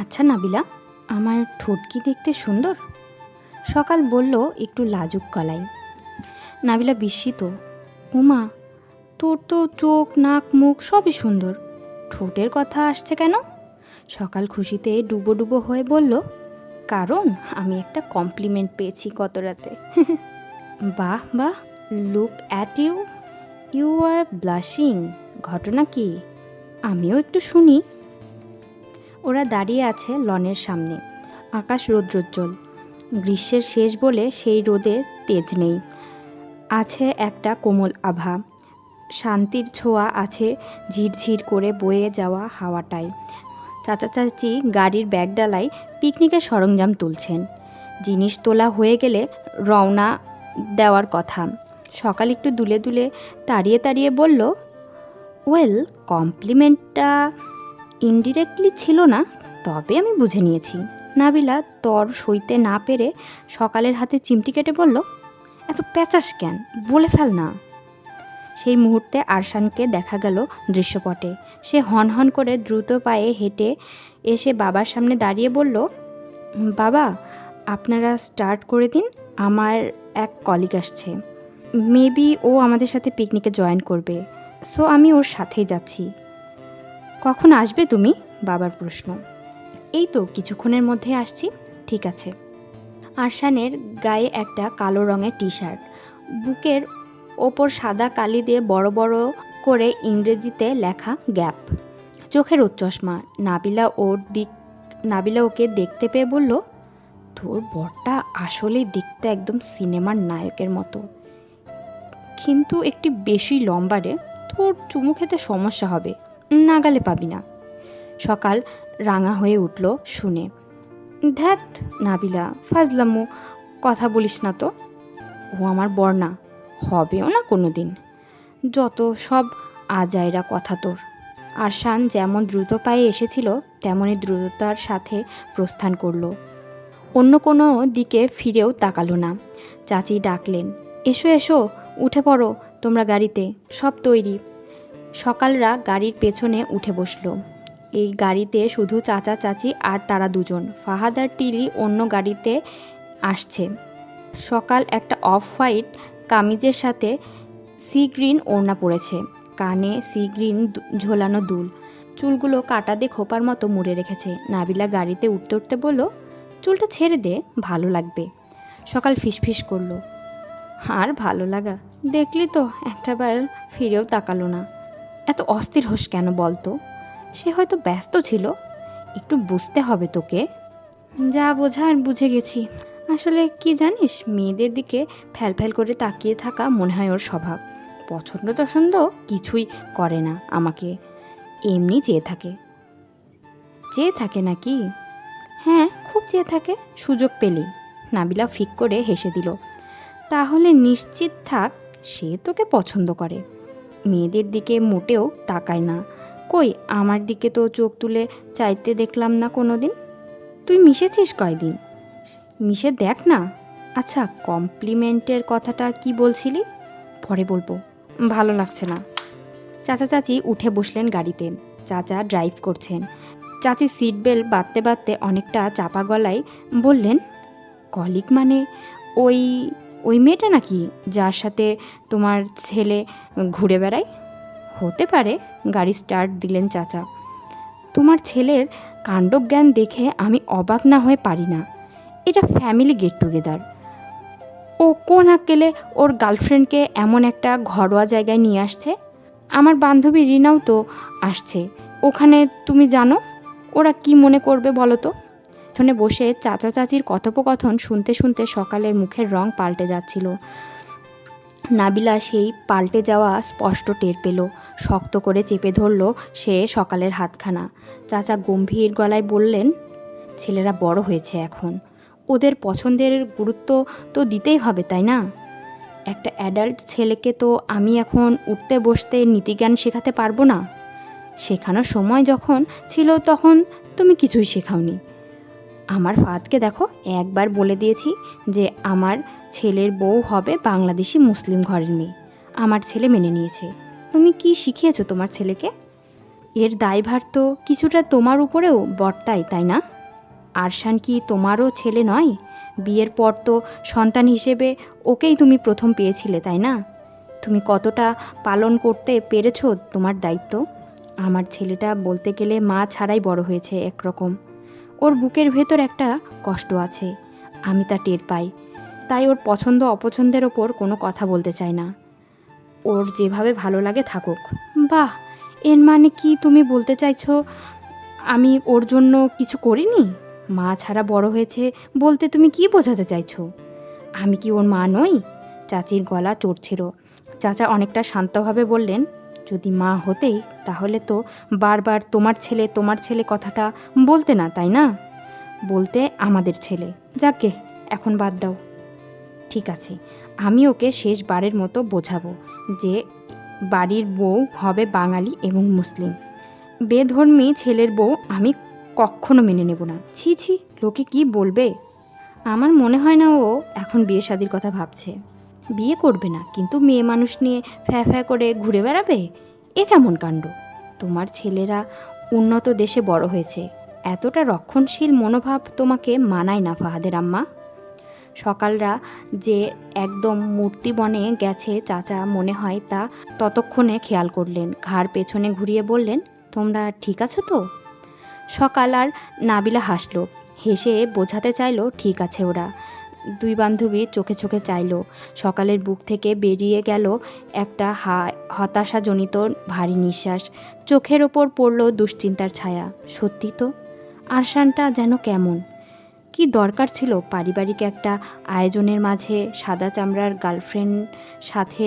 আচ্ছা নাবিলা, আমার ঠোঁট কি দেখতে সুন্দর? সকাল বলল একটু লাজুক গলায়। নাবিলা বিস্মিত। উমা, তোর তো চোখ নাক মুখ সবই সুন্দর, ঠোঁটের কথা আসছে কেন? সকাল খুশিতে ডুবো ডুবো হয়ে বলল, কারণ আমি একটা কমপ্লিমেন্ট পেয়েছি গত রাতে। বাহ বাহ, look at you, you are blushing. ঘটনা কি? আমিও একটু শুনি। ওরা দাঁড়িয়ে আছে লনের সামনে। আকাশ রৌদ্রোজ্জ্বল, গ্রীষ্মের শেষ বলে সেই রোদে তেজ নেই। আছে একটা কোমল আভা, শান্তির ছোঁয়া আছে ঝিরঝির করে বয়ে যাওয়া হাওয়াটায়। চাচা চাচি গাড়ির ব্যাগডালায় পিকনিকের সরঞ্জাম তুলছেন। জিনিস তোলা হয়ে গেলে রওনা দেওয়ার কথা। সকাল একটু দুলে দুলে তাড়িয়ে তাড়িয়ে বলল, ওয়েল, কমপ্লিমেন্টটা ইনডিরেক্টলি ছিল না, তবে আমি বুঝে নিয়েছি। নাবিলা তর সইতে না পেরে সকালের হাতে চিমটি কেটে বলল, এত প্যাচাস কেন, বলে ফেল না। সেই মুহূর্তে আরশানকে দেখা গেল দৃশ্যপটে। সে হনহন করে দ্রুত পায়ে হেঁটে এসে বাবার সামনে দাঁড়িয়ে বলল, বাবা, আপনারা স্টার্ট করে দিন, আমার এক কলিগ আসছে। মেবি ও আমাদের সাথে পিকনিকে জয়েন করবে, সো আমি ওর সাথেই যাচ্ছি। কখন আসবে তুমি? বাবার প্রশ্ন। এই তো কিছুক্ষণের মধ্যে আসছি। ঠিক আছে। আরশানের গায়ে একটা কালো রঙের টি শার্ট, বুকের ওপর সাদা কালি দিয়ে বড় বড় করে ইংরেজিতে লেখা গ্যাপ, চোখের চশমা। নাবিলা ওকে দেখতে পেয়ে বলল, তোর বরটা আসলেই দেখতে একদম সিনেমার নায়কের মতো, কিন্তু একটু বেশি লম্বা রে, তোর চুমু খেতে সমস্যা হবে, নাগালে পাবি না। সকাল রাঙা হয়ে উঠল শুনে। ধ্যাত নাবিলা, ফাজলামো কথা বলিস না তো, ও আমার বর না, হবেও না কোনো দিন। যত সব আজাইরা কথা তোর। আরশান যেমন দ্রুত পায়ে এসেছিল তেমনই দ্রুততার সাথে প্রস্থান করলো। অন্য কোনো দিকে ফিরেও তাকালো না। চাচি ডাকলেন, এসো এসো, উঠে পড়ো তোমরা গাড়িতে, সব তৈরি। সকালরা গাড়ির পেছনে উঠে বসলো। এই গাড়িতে শুধু চাচা চাচি আর তারা দুজন। ফাহাদ আর টিলি অন্য গাড়িতে আসছে। সকাল একটা অফ হোয়াইট কামিজের সাথে সি গ্রিন ওড়না পরেছে, কানে সি গ্রিন ঝোলানো দুল, চুলগুলো কাটা দিয়ে খোপার মতো মুড়ে রেখেছে। নাবিলা গাড়িতে উঠতে উঠতে বলল, চুলটা ছেড়ে দে, ভালো লাগবে। সকাল ফিসফিস করলো, আর ভালো লাগা দেখলি তো, একটাবার ফিরেও তাকালো না। এত অস্থির হোস কেন বলতো? সে হয়তো ব্যস্ত ছিল, একটু বুঝতে হবে তোকে। যা বোঝার বুঝে গেছি। আসলে কি জানিস, মেয়েদের দিকে ফ্যাল করে তাকিয়ে থাকা মনে হয় ওর স্বভাব। পছন্দ টছন্দ কিছুই করে না আমাকে, এমনি চেয়ে থাকে নাকি? হ্যাঁ, খুব চেয়ে থাকে, সুযোগ পেলেই। নাবিলা ফিক করে হেসে দিল। তাহলে নিশ্চিত থাক, সে তোকে পছন্দ করে। মেয়েদের দিকে মোটেও তাকায় না। কই, আমার দিকে তো চোখ তুলে চাইতে দেখলাম না কোনো দিন। তুই মিশেছিস কয়দিন? মিশে দেখ না। আচ্ছা, কমপ্লিমেন্টের কথাটা কি বলছিলি? পরে বলবো, ভালো লাগছে না। চাচা চাচি উঠে বসলেন গাড়িতে। চাচা ড্রাইভ করছেন। চাচি সিট বেল্ট বাঁধতে বাঁধতে অনেকটা চাপা গলায় বললেন, কলিগ মানে ওই ওই মেয়েটা নাকি, যার সাথে তোমার ছেলে ঘুরে বেড়ায়? হতে পারে। গাড়ি স্টার্ট দিলেন চাচা। তোমার ছেলের কাণ্ডজ্ঞান দেখে আমি অবাক না হয়ে পারি না। এটা ফ্যামিলি গেট টুগেদার। ও কোন আক্কেলে ওর গার্লফ্রেন্ডকে এমন একটা ঘরোয়া জায়গায় নিয়ে আসছে? আমার বান্ধবী রিনাও তো আসছে। ওখানে তুমি জানো ওরা কি মনে করবে বলো তো? পেছনে বসে চাচা চাচির কথোপকথন শুনতে শুনতে সকালের মুখের রং পাল্টে যাচ্ছিল। নাবিলা সেই পাল্টে যাওয়া স্পষ্ট টের পেল। শক্ত করে চেপে ধরল সে সকালের হাতখানা। চাচা গম্ভীর গলায় বললেন, ছেলেরা বড় হয়েছে এখন, ওদের পছন্দের গুরুত্ব তো দিতেই হবে, তাই না? একটা অ্যাডাল্ট ছেলেকে তো আমি এখন উঠতে বসতে নীতিজ্ঞান শেখাতে পারবো না। শেখানোর সময় যখন ছিল তখন তুমি কিছুই শেখাওনি। আমার ফাহাদকে দেখো, একবার বলে দিয়েছি যে আমার ছেলের বউ হবে বাংলাদেশি মুসলিম ঘরের মেয়ে। আমার ছেলে মেনে নিয়েছে। তুমি কি শিখিয়েছো তোমার ছেলেকে? এর দায়ভার তো কিছুটা তোমার উপরেও বর্তায়, তাই না? আরশান কি তোমারও ছেলে নয়? বিয়ের পর তো সন্তান হিসেবে ওকেই তুমি প্রথম পেয়েছিলে, তাই না? তুমি কতটা পালন করতে পেরেছো তোমার দায়িত্ব? আমার ছেলেটা বলতে গেলে মা ছাড়াই বড় হয়েছে একরকম। ওর বুকের ভেতর একটা কষ্ট আছে, আমি তা টের পাই। তাই ওর পছন্দ অপছন্দের ওপর কোনো কথা বলতে চাই না। ওর যেভাবে ভালো লাগে থাকুক। বাহ, এর মানে কি তুমি বলতে চাইছো আমি ওর জন্য কিছু করিনি? মা ছাড়া বড় হয়েছে বলতে তুমি কি বোঝাতে চাইছো? আমি কি ওর মা নই? চাচির গলা চড়ছিল। চাচা অনেকটা শান্তভাবে বললেন, যদি মা হতেই তাহলে তো বারবার তোমার ছেলে কথাটা বলতে না, তাই না? বলতে আমাদের ছেলে। যাকে এখন বাদ দাও। ঠিক আছে, আমি ওকে শেষবারের মতো বোঝাবো যে বাড়ির বউ হবে বাঙালি এবং মুসলিম। বেধর্মী ছেলের বউ আমি কখনো মেনে নেব না। ছি ছি, লোকে কি বলবে? আমার মনে হয় না ও এখন বিয়ে শাদির কথা ভাবছে। বিয়ে করবে না, কিন্তু মেয়ে মানুষ নিয়ে ফ্যা ফ্যা করে ঘুরে বেড়াবে? এ কেমন কাণ্ড! তোমার ছেলেরা উন্নত দেশে বড় হয়েছে, এতটা রক্ষণশীল মনোভাব তোমাকে মানায় না ফাহাদের আম্মা। সকালরা যে একদম মূর্তি বনে গেছে চাচা মনে হয় তা ততক্ষণে খেয়াল করলেন। ঘাড় পেছনে ঘুরিয়ে বললেন, তোমরা ঠিক আছো তো? সকাল আর নাবিলা হাসলো, হেসে বোঝাতে চাইলো ঠিক আছে ওরা। দুই বান্ধবী চোখে চোখে চাইল। সকালের বুক থেকে বেরিয়ে গেল একটা হতাশাজনিত ভারী নিঃশ্বাস। চোখের ওপর পড়ল দুশ্চিন্তার ছায়া। সত্যি তো, আরশানটা যেন কেমন। কি দরকার ছিল পারিবারিক একটা আয়োজনের মাঝে সাদা চামড়ার গার্লফ্রেন্ড সাথে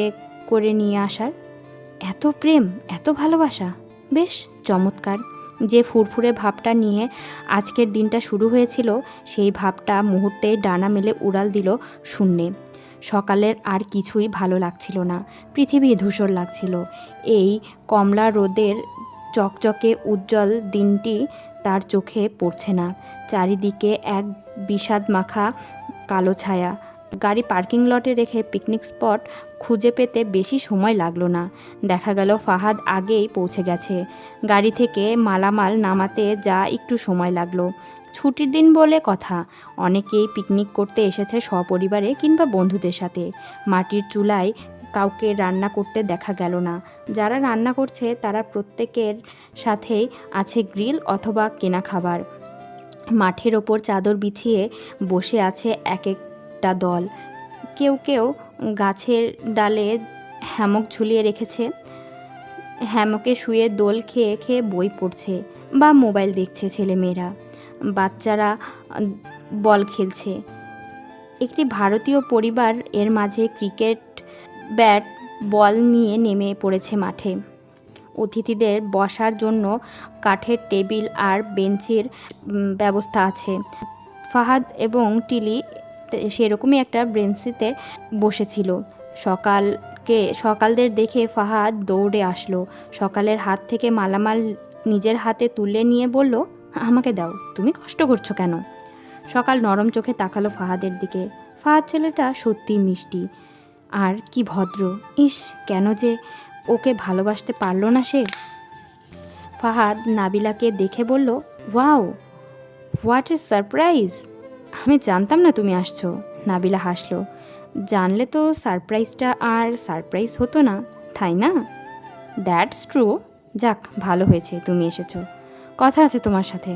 করে নিয়ে আসার? এত প্রেম, এত ভালোবাসা, বেশ চমৎকার। যে ফুরফুরে ভাবটা নিয়ে আজকের দিনটা শুরু হয়েছিল, সেই ভাবটা মুহূর্তেই ডানা মেলে উড়াল দিল শূন্যে। সকালের আর কিছুই ভালো লাগছিল না, পৃথিবী ধূসর লাগছিল। এই কমলা রোদের চকচকে উজ্জ্বল দিনটি তার চোখে পড়ছে না। চারিদিকে এক বিষাদ মাখা কালো ছায়া। গাড়ি পার্কিং লটে রেখে পিকনিক স্পট খুঁজে পেতে বেশি সময় লাগলো না। দেখা গেল ফাহাদ আগেই পৌঁছে গেছে। গাড়ি থেকে মালামাল নামাতে যা একটু সময় লাগলো। ছুটির দিন বলে কথা, অনেকেই পিকনিক করতে এসেছে সপরিবারে কিংবা বন্ধুদের সাথে। মাটির চুলায় কাউকে রান্না করতে দেখা গেল না। যারা রান্না করছে তারা প্রত্যেকের সাথেই আছে গ্রিল অথবা কেনা খাবার। মাঠের ওপর চাদর বিছিয়ে বসে আছে এক একটা দল। কেউ কেউ গাছের ডালে হ্যামক ঝুলিয়ে রেখেছে, হ্যামকে শুয়ে দোল খেয়ে খেয়ে বই পড়ছে বা মোবাইল দেখছে ছেলেমেয়েরা। বাচ্চারা বল খেলছে। একটি ভারতীয় পরিবার এর মাঝে ক্রিকেট ব্যাট বল নিয়ে নেমে পড়েছে মাঠে। অতিথিদের বসার জন্য কাঠের টেবিল আর বেঞ্চের ব্যবস্থা আছে। ফাহাদ এবং টিলি সেরকমই একটা বেঞ্চিতে বসেছিল। সকালদের দেখে ফাহাদ দৌড়ে আসলো। সকালের হাত থেকে মালামাল নিজের হাতে তুলে নিয়ে বলল, আমাকে দাও, তুমি কষ্ট করছো কেন? সকাল নরম চোখে তাকালো ফাহাদের দিকে। ফাহাদ ছেলেটা সত্যি মিষ্টি আর কি ভদ্র। ইস, কেন যে ওকে ভালোবাসতে পারল না সে। ফাহাদ নাবিলাকে দেখে বলল, ওয়াও, হোয়াট এ সারপ্রাইজ! আমি জানতাম না তুমি আসছো। নাবিলা হাসলো। জানলে তো সারপ্রাইজটা আর সারপ্রাইজ হতো না, তাই না? That's true. যাক, ভালো হয়েছে তুমি এসেছো, কথা আছে তোমার সাথে।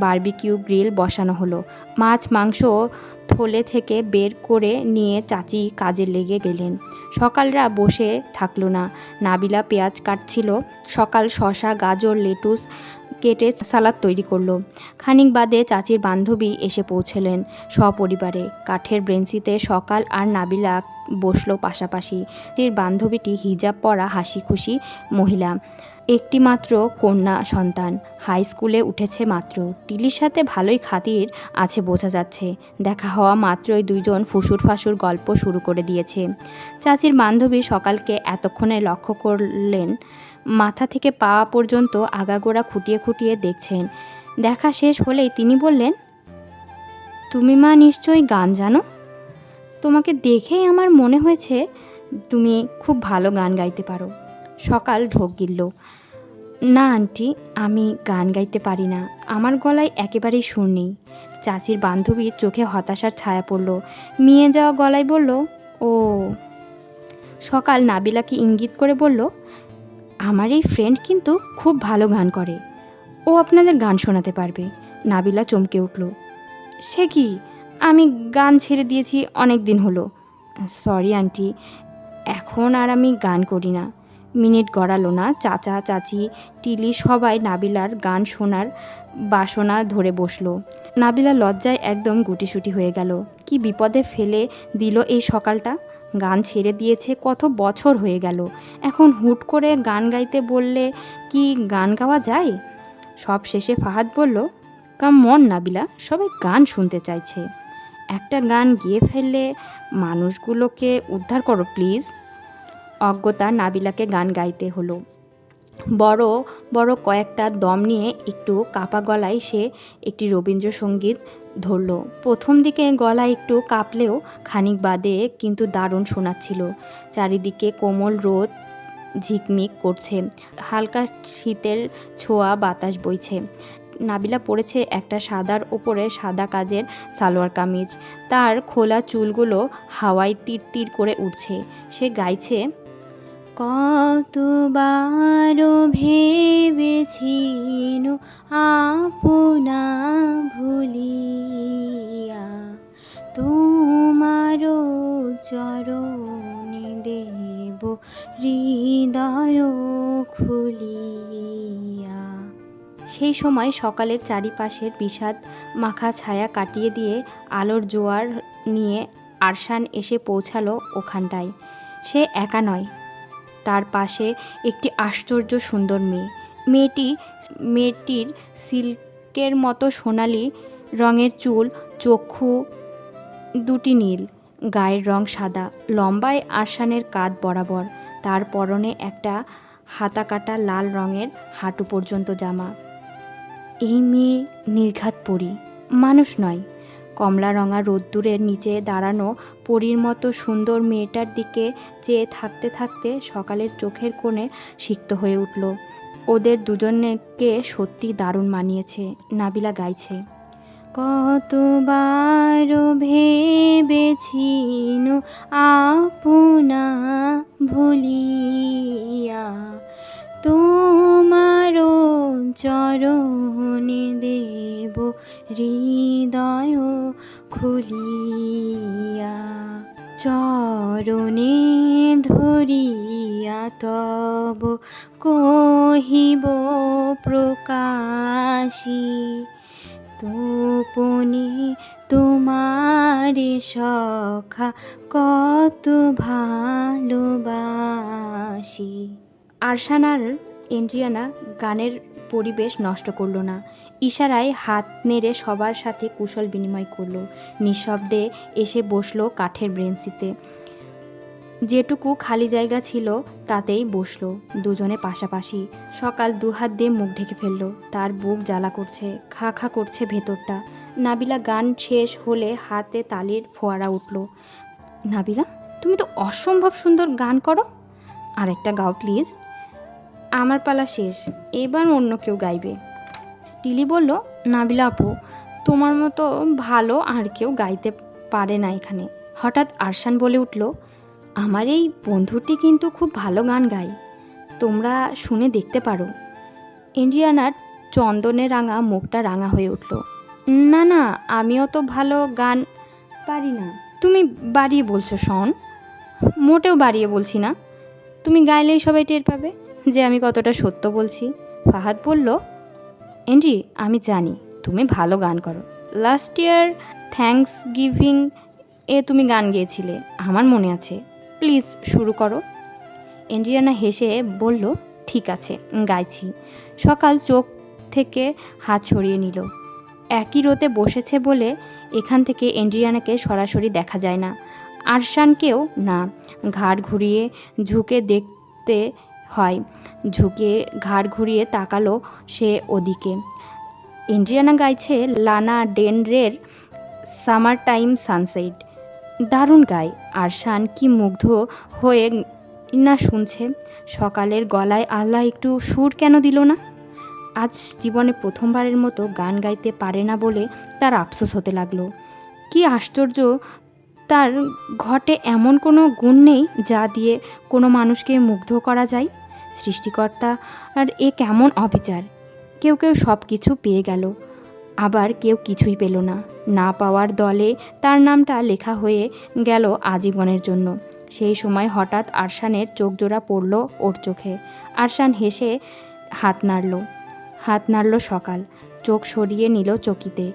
বারবিকিউ গ্রিল বসানো হলো। মাছ মাংস থলে থেকে বের করে নিয়ে চাচি কাজে লেগে গেলেন। সকালরা বসে থাকলো না। নাবিলা পেঁয়াজ কাটছিল, সকাল শসা গাজর লেটুস কেটে সালাদ তৈরি করলো। খানিক বাদে চাচির বান্ধবী এসে পৌঁছলেন সপরিবারে। কাঠের বেঞ্চিতে সকাল আর নাবিলা বসলো পাশাপাশি। চাচির বান্ধবীটি হিজাব পরা হাসি খুশি মহিলা, একটি মাত্র কন্যা সন্তান, হাই স্কুলে উঠেছে মাত্র। টিলির সাথে ভালোই খাতির আছে বোঝা যাচ্ছে। দেখা হওয়া মাত্রই দুইজন ফুসুর ফাসুর গল্প শুরু করে দিয়েছে। চাচির বান্ধবী সকালকে এতক্ষণে লক্ষ্য করলেন, মাথা থেকে পা পর্যন্ত আগাগোড়া খুঁটিয়ে খুঁটিয়ে দেখছেন। দেখা শেষ হলেই তিনি বললেন, তুমি মা নিশ্চয়ই গান জানো? তোমাকে দেখেই আমার মনে হয়েছে তুমি খুব ভালো গান গাইতে পারো। সকাল ঢোক গিলল। না আন্টি, আমি গান গাইতে পারি না, আমার গলায় একেবারেই সুর নেই। চাচির বান্ধবীর চোখে হতাশার ছায়া পড়ল। মিয়ে যাওয়া গলায় বলল, ও। সকাল নাবিলাকে ইঙ্গিত করে বলল, আমার এই ফ্রেন্ড কিন্তু খুব ভালো গান করে, ও আপনাদের গান শোনাতে পারবে। নাবিলা চমকে উঠল, সে কি? আমি গান ছেড়ে দিয়েছি অনেক দিন হলো। সরি আন্টি, এখন আর আমি গান করি না। মিনিট গড়ালো না, চাচা চাচি টিলি সবাই নাবিলার গান শোনার বাসনা ধরে বসলো। নাবিলা লজ্জায় একদম গুটিসুটি হয়ে গেল। কি বিপদে ফেলে দিল এই সকালটা। গান ছেড়ে দিয়েছে কত বছর হয়ে গেল, এখন হুট করে গান গাইতে বললে কি গান গাওয়া যায়? সব শেষে ফাহাদ বলল, কাম অন নাবিলা, সবাই গান শুনতে চাইছে, একটা গান গেয়ে ফেললে মানুষগুলোকে উদ্ধার করো প্লিজ। অজ্ঞতা নাবিলাকে গান গাইতে হলো। বড় বড় কয়েকটা দম নিয়ে একটু কাপা গলায় সে একটি রবীন্দ্রসঙ্গীত ধরল। প্রথম দিকে গলা একটু কাঁপলেও খানিক বাদে কিন্তু দারুণ শোনাচ্ছিল। চারিদিকে কোমল রোদ ঝিকমিক করছে, হালকা শীতের ছোঁয়া বাতাস বইছে। নাবিলা পরেছে একটা সাদার ওপরে সাদা কাজের সালোয়ার কামিজ, তার খোলা চুলগুলো হাওয়ায় তীর তীর করে উঠছে। সে গাইছে, কতবার ভেবেছি আপনা ভুলিয়া, তোমারও চরণে দেব হৃদয় খুলিয়া। সেই সময় সকালের চারিপাশের বিষাদ মাখা ছায়া কাটিয়ে দিয়ে আলোর জোয়ার নিয়ে আরশান এসে পৌঁছালো ওখানটায়। সে একা নয়, তার পাশে একটি আশ্চর্য সুন্দর মেয়ে। মেয়েটির সিল্কের মতো সোনালি রঙের চুল, চক্ষু দুটি নীল, গায়ের রং সাদা, লম্বায় আরশানের কাঁধ বরাবর। তার পরনে একটা হাতাকাটা লাল রঙের হাঁটু পর্যন্ত জামা। এই মেয়ে নির্ঘাত পরী, মানুষ নয়। কমলা রঙা রোদ্দুরের নিচে দাঁড়ানো পরীর মতো সুন্দর মেয়েটার দিকে চেয়ে থাকতে থাকতে সকালের চোখের কোণে সিক্ত হয়ে উঠল। ওদের দুজনকে সত্যি দারুণ মানিয়েছে। নাবিলা গাইছে, কতবার ভেবেছি আপনা ভুলিয়া, তোমারও চরণে দেব হৃদয় খুলিয়া, চরণে ধরিয়া তব কহিব প্রকাশী, তোপনে তোমারে সখা কত ভালোবাসি। আরশান আর এন্ড্রিয়ানা গানের পরিবেশ নষ্ট করল না। ইশারায় হাত নেড়ে সবার সাথে কুশল বিনিময় করল। নিঃশব্দে এসে বসলো কাঠের বেঞ্চিতে। যেটুকু খালি জায়গা ছিল তাতেই বসলো দুজনে পাশাপাশি। সকাল দুহাত দিয়ে মুখ ঢেকে ফেললো, তার বুক জ্বালা করছে, খা খা করছে ভেতরটা। নাবিলা গান শেষ হলে হাতে তালির ফোয়ারা উঠল। নাবিলা, তুমি তো অসম্ভব সুন্দর গান করো, আরেকটা গাও প্লিজ। আমার পালা শেষ, এবার অন্য কেউ গাইবে। টিলি বলল, নাবিলা আপু, তোমার মতো ভালো আর কেউ গাইতে পারে না এখানে। হঠাৎ আরশান বলে উঠল, আমার এই বন্ধুটি কিন্তু খুব ভালো গান গায়, তোমরা শুনে দেখতে পারো। ইন্ডিয়ানার চন্দনে রাঙা মুখটা রাঙা হয়ে উঠল। না না, আমিও তো ভালো গান পারি না। তুমি বাড়িয়ে বলছো শোন। মোটেও বাড়িয়ে বলছি না, তুমি গাইলেই সবাই টের পাবে যে আমি কতটা সত্য বলছি। ফাহাদ বলল, এন্ড্রি, আমি জানি তুমি ভালো গান করো। Last year thanks giving a তুমি গান গেয়েছিলে, আমার মনে আছে। প্লিজ শুরু করো। এন্ড্রিয়ানা হেসে বলল, ঠিক আছে, গাইছি। সকাল চোখ থেকে হাত সরিয়ে নিল। একই রোতে বসেছে বলে এখান থেকে এন্ড্রিয়ানাকে সরাসরি দেখা যায় না, আরশানকেও না। ঘাড় ঘুরিয়ে ঝুঁকে দেখতে হয়। ঝুঁকে ঘাড় ঘুরিয়ে তাকালো সে ওদিকে। এন্ড্রিয়ানা গাইছে লানা ডেল রের সামার টাইম সানসেট। দারুণ গায়। আরশান কি মুগ্ধ হয়ে না শুনছে। সকালের গলায় আল্লাহ একটু সুর কেন দিল না? আজ জীবনে প্রথমবারের মতো গান গাইতে পারে না বলে তার আফসোস হতে লাগলো। কি আশ্চর্য, তার ঘটে এমন কোনো গুণ নেই যা দিয়ে কোনো মানুষকে মুগ্ধ করা যায়। সৃষ্টিকর্তা আর এ কেমন অবিচার! কেউ কেউ সব কিছু পেয়ে গেল, আবার কেউ কিছুই পেল না। না পাওয়ার দলে তার নামটা লেখা হয়ে গেল আজীবনের জন্য। সেই সময় হঠাৎ আরশানের চোখ জোড়া পড়ল ওর চোখে। আরশান হেসে হাত নাড়ল সকাল। চোখ সরিয়ে নিল চকিতে।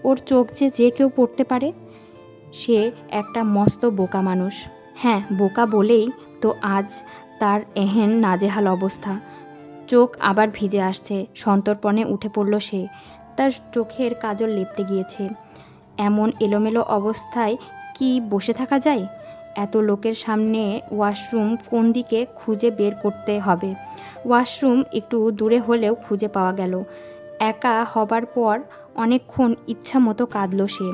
ওর চোখ যে কেউ পড়তে পারে। সে একটা মস্ত বোকা মানুষ। হ্যাঁ, বোকা বলেই তো আজ তার এহেন নাজেহাল অবস্থা। চোখ আবার ভিজে আসছে। সন্তর্পণে উঠে পড়ল সে। তার চোখের কাজল লেপটে গিয়েছে। এমন এলোমেলো অবস্থায় কি বসে থাকা যায়? এত লোকের সামনে ওয়াশরুম কোন দিকে খুঁজে বের করতে হবে। ওয়াশরুম একটু দূরে হলেও খুঁজে পাওয়া গেল। একা হবার পর অনেকক্ষণ ইচ্ছা মতো কাঁদল সে।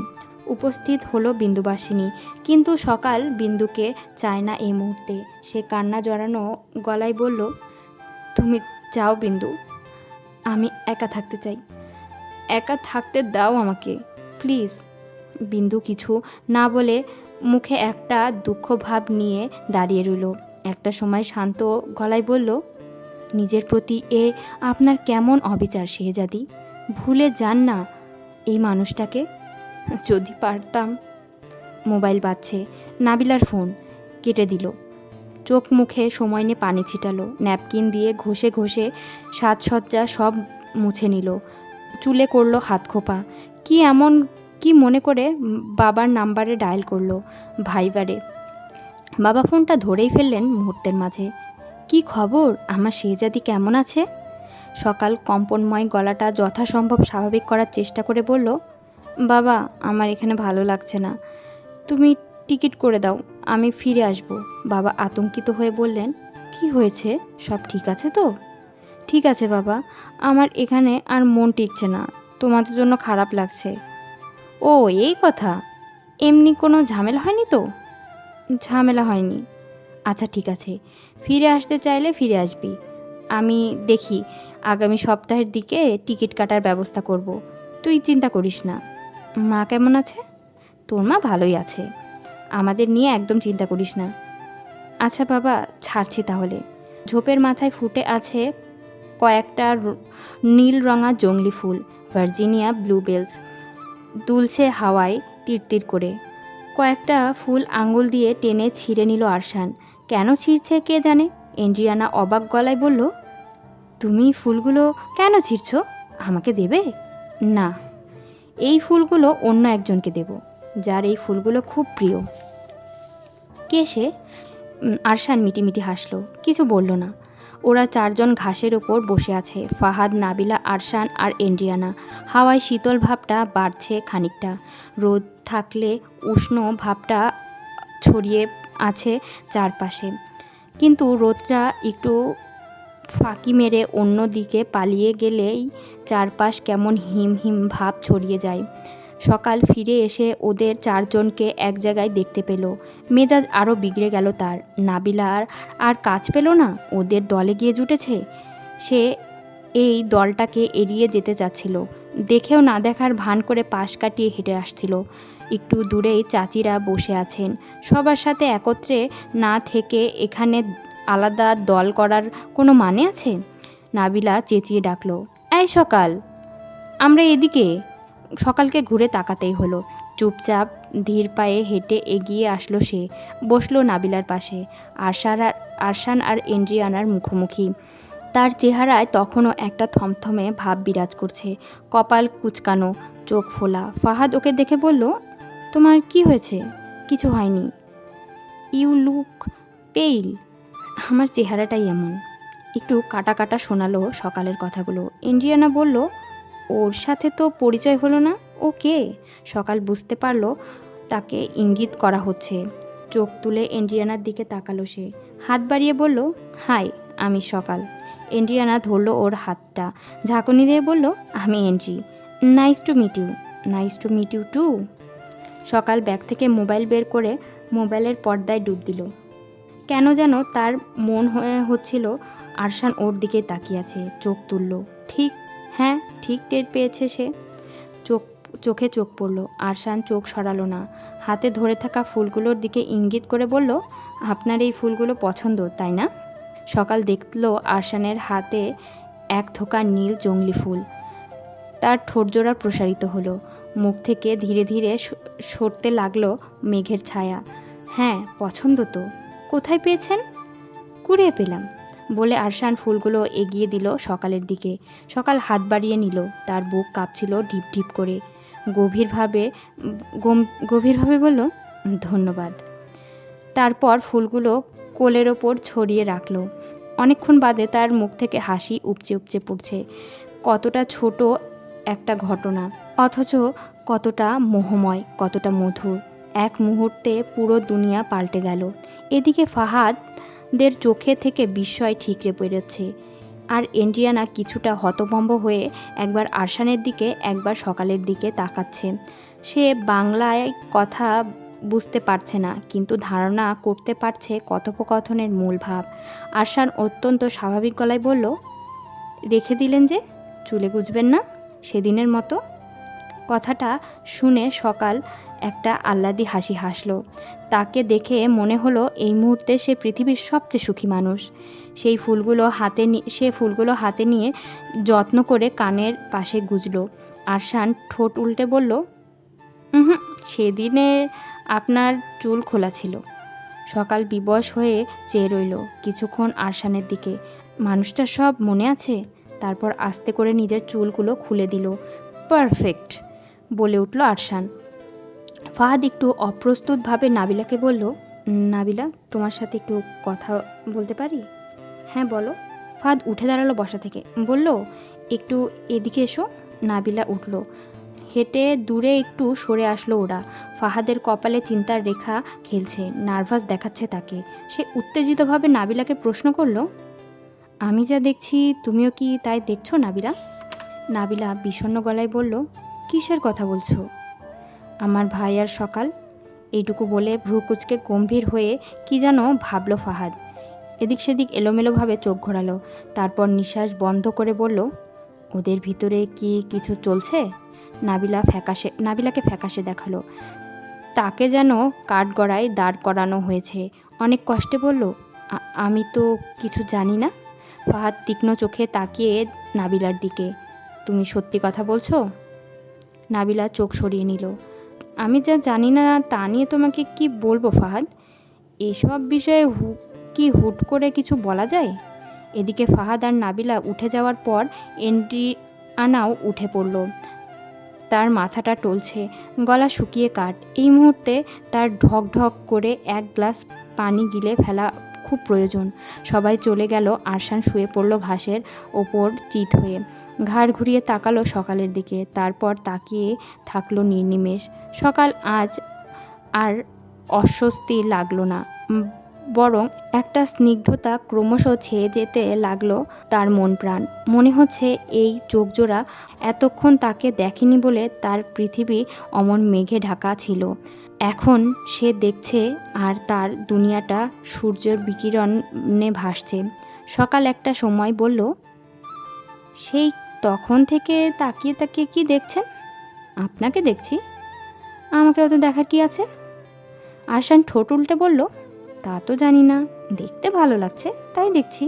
উপস্থিত হলো বিন্দুবাসিনী, কিন্তু সকাল বিন্দুকে চায় না এই মুহূর্তে। সে কান্না জড়ানো গলায় বলল, তুমি যাও বিন্দু, আমি একা থাকতে চাই। একা থাকতে দাও আমাকে, প্লিজ। বিন্দু কিছু না বলে মুখে একটা দুঃখ ভাব নিয়ে দাঁড়িয়ে রইল। একটা সময় শান্ত গলায় বলল, নিজের প্রতি এ আপনার কেমন অবিচার শেহজাদি! ভুলে যান না এই মানুষটাকে। যদি পারতাম। মোবাইল বাজছে, নাবিলার ফোন। কেটে দিল। চোখ মুখে সময় নিয়ে পানি ছিটালো। ন্যাপকিন দিয়ে ঘষে ঘষে সাজসজ্জা সব মুছে নিল। চুলে করলো হাত খোপা। কি মনে করে বাবার নাম্বারে ডায়াল করলো, ভাইবারে। বাবা ফোনটা ধরেই ফেললেন মুহূর্তের মাঝে। কি খবর, আমার শেহজাদি কেমন আছে? সকাল কম্পনময় গলাটা যথাসম্ভব স্বাভাবিক করার চেষ্টা করে বলল, বাবা, আমার এখানে ভালো লাগছে না, তুমি টিকিট করে দাও, আমি ফিরে আসব। বাবা আতঙ্কিত হয়ে বললেন, কি হয়েছে, সব ঠিক আছে তো? ঠিক আছে বাবা, আমার এখানে আর মন টিকছে না, তোমাদের জন্য খারাপ লাগছে। ও এই কথা, এমনি কোনো ঝামেলা হয়নি তো? ঝামেলা হয়নি। আচ্ছা ঠিক আছে, ফিরে আসতে চাইলে ফিরে আসবি। আমি দেখি আগামী সপ্তাহের দিকে টিকিট কাটার ব্যবস্থা করব। তুই চিন্তা করিস না। মা কেমন আছে? তোর মা ভালোই আছে, আমাদের নিয়ে একদম চিন্তা করিস না। আচ্ছা বাবা, ছাড়ছি তাহলে। ঝোপের মাথায় ফুটে আছে কয়েকটা নীল রঙা জংলি ফুল, ভার্জিনিয়া ব্লুবেলস, দুলছে হাওয়ায় তিরতির করে। কয়েকটা ফুল আঙুল দিয়ে টেনে ছিঁড়ে নিল আরশান। কেন ছিঁড়ছে কে জানে। এন্ড্রিয়ানা অবাক গলায় বলল, তুমি ফুলগুলো কেন ছিঁড়ছ? আমাকে দেবে? না, এই ফুলগুলো অন্য একজনকে দেব, যার এই ফুলগুলো খুব প্রিয়। কে সে? আরশান মিটিমিটি হাসল, কিছু বলল না। ওরা চারজন ঘাসের ওপর বসে আছে, ফাহাদ, নাবিলা, আরশান আর এন্ড্রিয়ানা। হাওয়ায় শীতল ভাবটা বাড়ছে খানিকটা। রোদ থাকলে উষ্ণ ভাবটা ছড়িয়ে আছে চারপাশে, কিন্তু রোদটা একটু ফাঁকি মেরে অন্য দিকে পালিয়ে গেলেই চারপাশ কেমন হিম হিম ভাব ছড়িয়ে যায়। সকাল ফিরে এসে ওদের চারজনকে এক জায়গায় দেখতে পেল। মেজাজ আরও বিগড়ে গেল তার। নাবিলা আর কাজ পেল না, ওদের দলে গিয়ে জুটেছে। সে এই দলটাকে এড়িয়ে যেতে চাচ্ছিল। দেখেও না দেখার ভান করে পাশ কাটিয়ে হেঁটে আসছিল। একটু দূরেই চাচিরা বসে আছেন। সবার সাথে একত্রে না থেকে এখানে আলাদা দল করার কোনো মানে আছে? নাবিলা চেঁচিয়ে ডাকলো, এই সকাল, আমরা এদিকে। সকালকে ঘুরে তাকাতেই হলো। চুপচাপ ধীর পায়ে হেঁটে এগিয়ে আসলো সে, বসলো নাবিলার পাশে। আরশান আর এন্ড্রিয়ানার মুখোমুখি। তার চেহারায় তখনও একটা থমথমে ভাব বিরাজ করছে, কপাল কুঁচকানো, চোখ ফোলা। ফাহাদ ওকে দেখে বলল, তোমার কি হয়েছে? কিছু হয়নি। You look pale. আমার চেহারাটাই এমন। একটু কাটা কাটা শোনালো সকালের কথাগুলো। এন্ড্রিয়ানা বলল, ওর সাথে তো পরিচয় হলো না, ও কে? সকাল বুঝতে পারল তাকে ইঙ্গিত করা হচ্ছে। চোখ তুলে এন্ড্রিয়ানার দিকে তাকালো সে। হাত বাড়িয়ে বলল, হাই, আমি সকাল। এন্ড্রিয়ানা ধরলো ওর হাতটা, ঝাঁকুনি দিয়ে বলল, আমি এন্ড্রি। Nice to meet you. Nice to meet you too. সকাল ব্যাগ থেকে মোবাইল বের করে মোবাইলের পর্দায় ডুব দিল। কেন যেন তার মন হচ্ছিল আরশান ওর দিকে তাকিয়ে আছে। চোখ তুলল। হ্যাঁ ঠিক টের পেয়েছে সে। চোখে চোখ পড়ল। আরশান চোখ সরালো না। হাতে ধরে থাকা ফুলগুলোর দিকে ইঙ্গিত করে বলল, আপনার এই ফুলগুলো পছন্দ তাই না? সকাল দেখল আরশানের হাতে এক থোকা নীল জংলি ফুল। তার ঠোঁটজোড়া প্রসারিত হলো। মুখ থেকে ধীরে ধীরে সরতে লাগলো মেঘের ছায়া। হ্যাঁ পছন্দ তো। কোথায় পেয়েছেন? কুড়িয়ে পেলাম বলে আরশান ফুলগুলো এগিয়ে দিল সকালের দিকে। সকাল হাত বাড়িয়ে নিল। তার বুক কাঁপছিল ঢিপ ঢিপ করে। গভীরভাবে বলল, ধন্যবাদ। তারপর ফুলগুলো কোলের ওপর ছড়িয়ে রাখল। অনেকক্ষণ বাদে তার মুখ থেকে হাসি উপচে উপচে পড়ছে। কতটা ছোট একটা ঘটনা, অথচ কতটা মোহময়, কতটা মধুর। এক মুহূর্তে পুরো দুনিয়া পাল্টে গেল। এদিকে ফাহাদের চোখে থেকে বিস্ময় ঠিকরে বেরোচ্ছে। আর এন্ড্রিয়ানা কিছুটা হতভম্ব হয়ে একবার আরশানের দিকে একবার সকালের দিকে তাকাচ্ছে। সে বাংলায় কথা বুঝতে পারছে না, কিন্তু ধারণা করতে পারছে কথোপকথনের মূল ভাব। আরশান অত্যন্ত স্বাভাবিক গলায় বলল, রেখে দিলেন যে, চুলে গুজবেন না সেদিনের মতো? কথাটা শুনে সকাল একটা আহ্লাদি হাসি হাসল। তাকে দেখে মনে হলো এই মুহূর্তে সে পৃথিবীর সবচেয়ে সুখী মানুষ। সে ফুলগুলো হাতে নিয়ে যত্ন করে কানের পাশে গুজল। আরশান ঠোঁট উল্টে বলল, সেদিনে আপনার চুল খোলা ছিল। সকাল বিবশ হয়ে চেয়ে রইল কিছুক্ষণ আরশানের দিকে। মানুষটার সব মনে আছে। তারপর আস্তে করে নিজের চুলগুলো খুলে দিল। পারফেক্ট বলে উঠল আরশান। ফাহাদ একটু অপ্রস্তুতভাবে নাবিলাকে বলল, নাবিলা তোমার সাথে একটু কথা বলতে পারি? হ্যাঁ বলো। ফাহাদ উঠে দাঁড়ালো বসা থেকে। বলল, একটু এদিকে এসো। নাবিলা উঠল। হেঁটে দূরে একটু সরে আসলো ওরা। ফাহাদের কপালে চিন্তার রেখা খেলছে, নার্ভাস দেখাচ্ছে তাকে। সে উত্তেজিতভাবে নাবিলাকে প্রশ্ন করল, আমি যা দেখছি তুমিও কি তাই দেখছো নাবিলা? নাবিলা বিষণ্ণ গলায় বলল, কিসের কথা বলছো? আমার ভাই আর সকাল। এইটুকু বলে ভ্রুকুচকে গম্ভীর হয়ে কি যেন ভাবল ফাহাদ। এদিক সেদিক এলোমেলোভাবে চোখ ঘোরালো। তারপর নিঃশ্বাস বন্ধ করে বলল, ওদের ভিতরে কি কিছু চলছে? নাবিলাকে ফ্যাকাশে দেখালো। তাকে যেন কাঠগড়ায় দাঁড় করানো হয়েছে। অনেক কষ্টে বলল, আমি তো কিছু জানি না। ফাহাদ তীক্ষ্ণ চোখে তাকিয়ে নাবিলার দিকে। তুমি সত্যি কথা বলছো? নাবিলা চোখ সরিয়ে নিল। আমি যা জানি না তা নিয়ে তোমাকে কি বলবো ফাহাদ? এসব বিষয়ে কি হুট করে কিছু বলা যায়? এদিকে ফাহাদ আর নাবিলা উঠে যাওয়ার পর এন্ড্রিয়ানাও উঠে পড়ল। তার মাথাটা টলছে, গলা শুকিয়ে কাঠ। এই মুহূর্তে তার ঢক ঢক করে এক গ্লাস পানি গিলে ফেলা খুব প্রয়োজন। সবাই চলে গেল। আরশান শুয়ে পড়ল ঘাসের ওপর চিত হয়ে। ঘাড় ঘুরিয়ে তাকালো সকালের দিকে। তারপর তাকিয়ে থাকলো নির্নিমেষ। সকাল আজ আর অস্বস্তি লাগলো না, বরং একটা স্নিগ্ধতা ক্রমশ ছেয়ে যেতে লাগলো তার মন প্রাণ। মনে হচ্ছে এই চোখজোড়া এতক্ষণ তাকে দেখেনি বলে তার পৃথিবী অমন মেঘে ঢাকা ছিল। এখন সে দেখছে আর তার দুনিয়াটা সূর্যের বিকিরণে ভাসছে। সকাল একটা সময় বলল, সেই তখন থেকে তাকিয়ে তাকিয়ে কি দেখছেন? আপনাকে দেখছি। আমাকে অত দেখার কি আছে? আরশান ঠোঁট উল্টে বলল, তা তো জানি না, দেখতে ভালো লাগছে তাই দেখছি।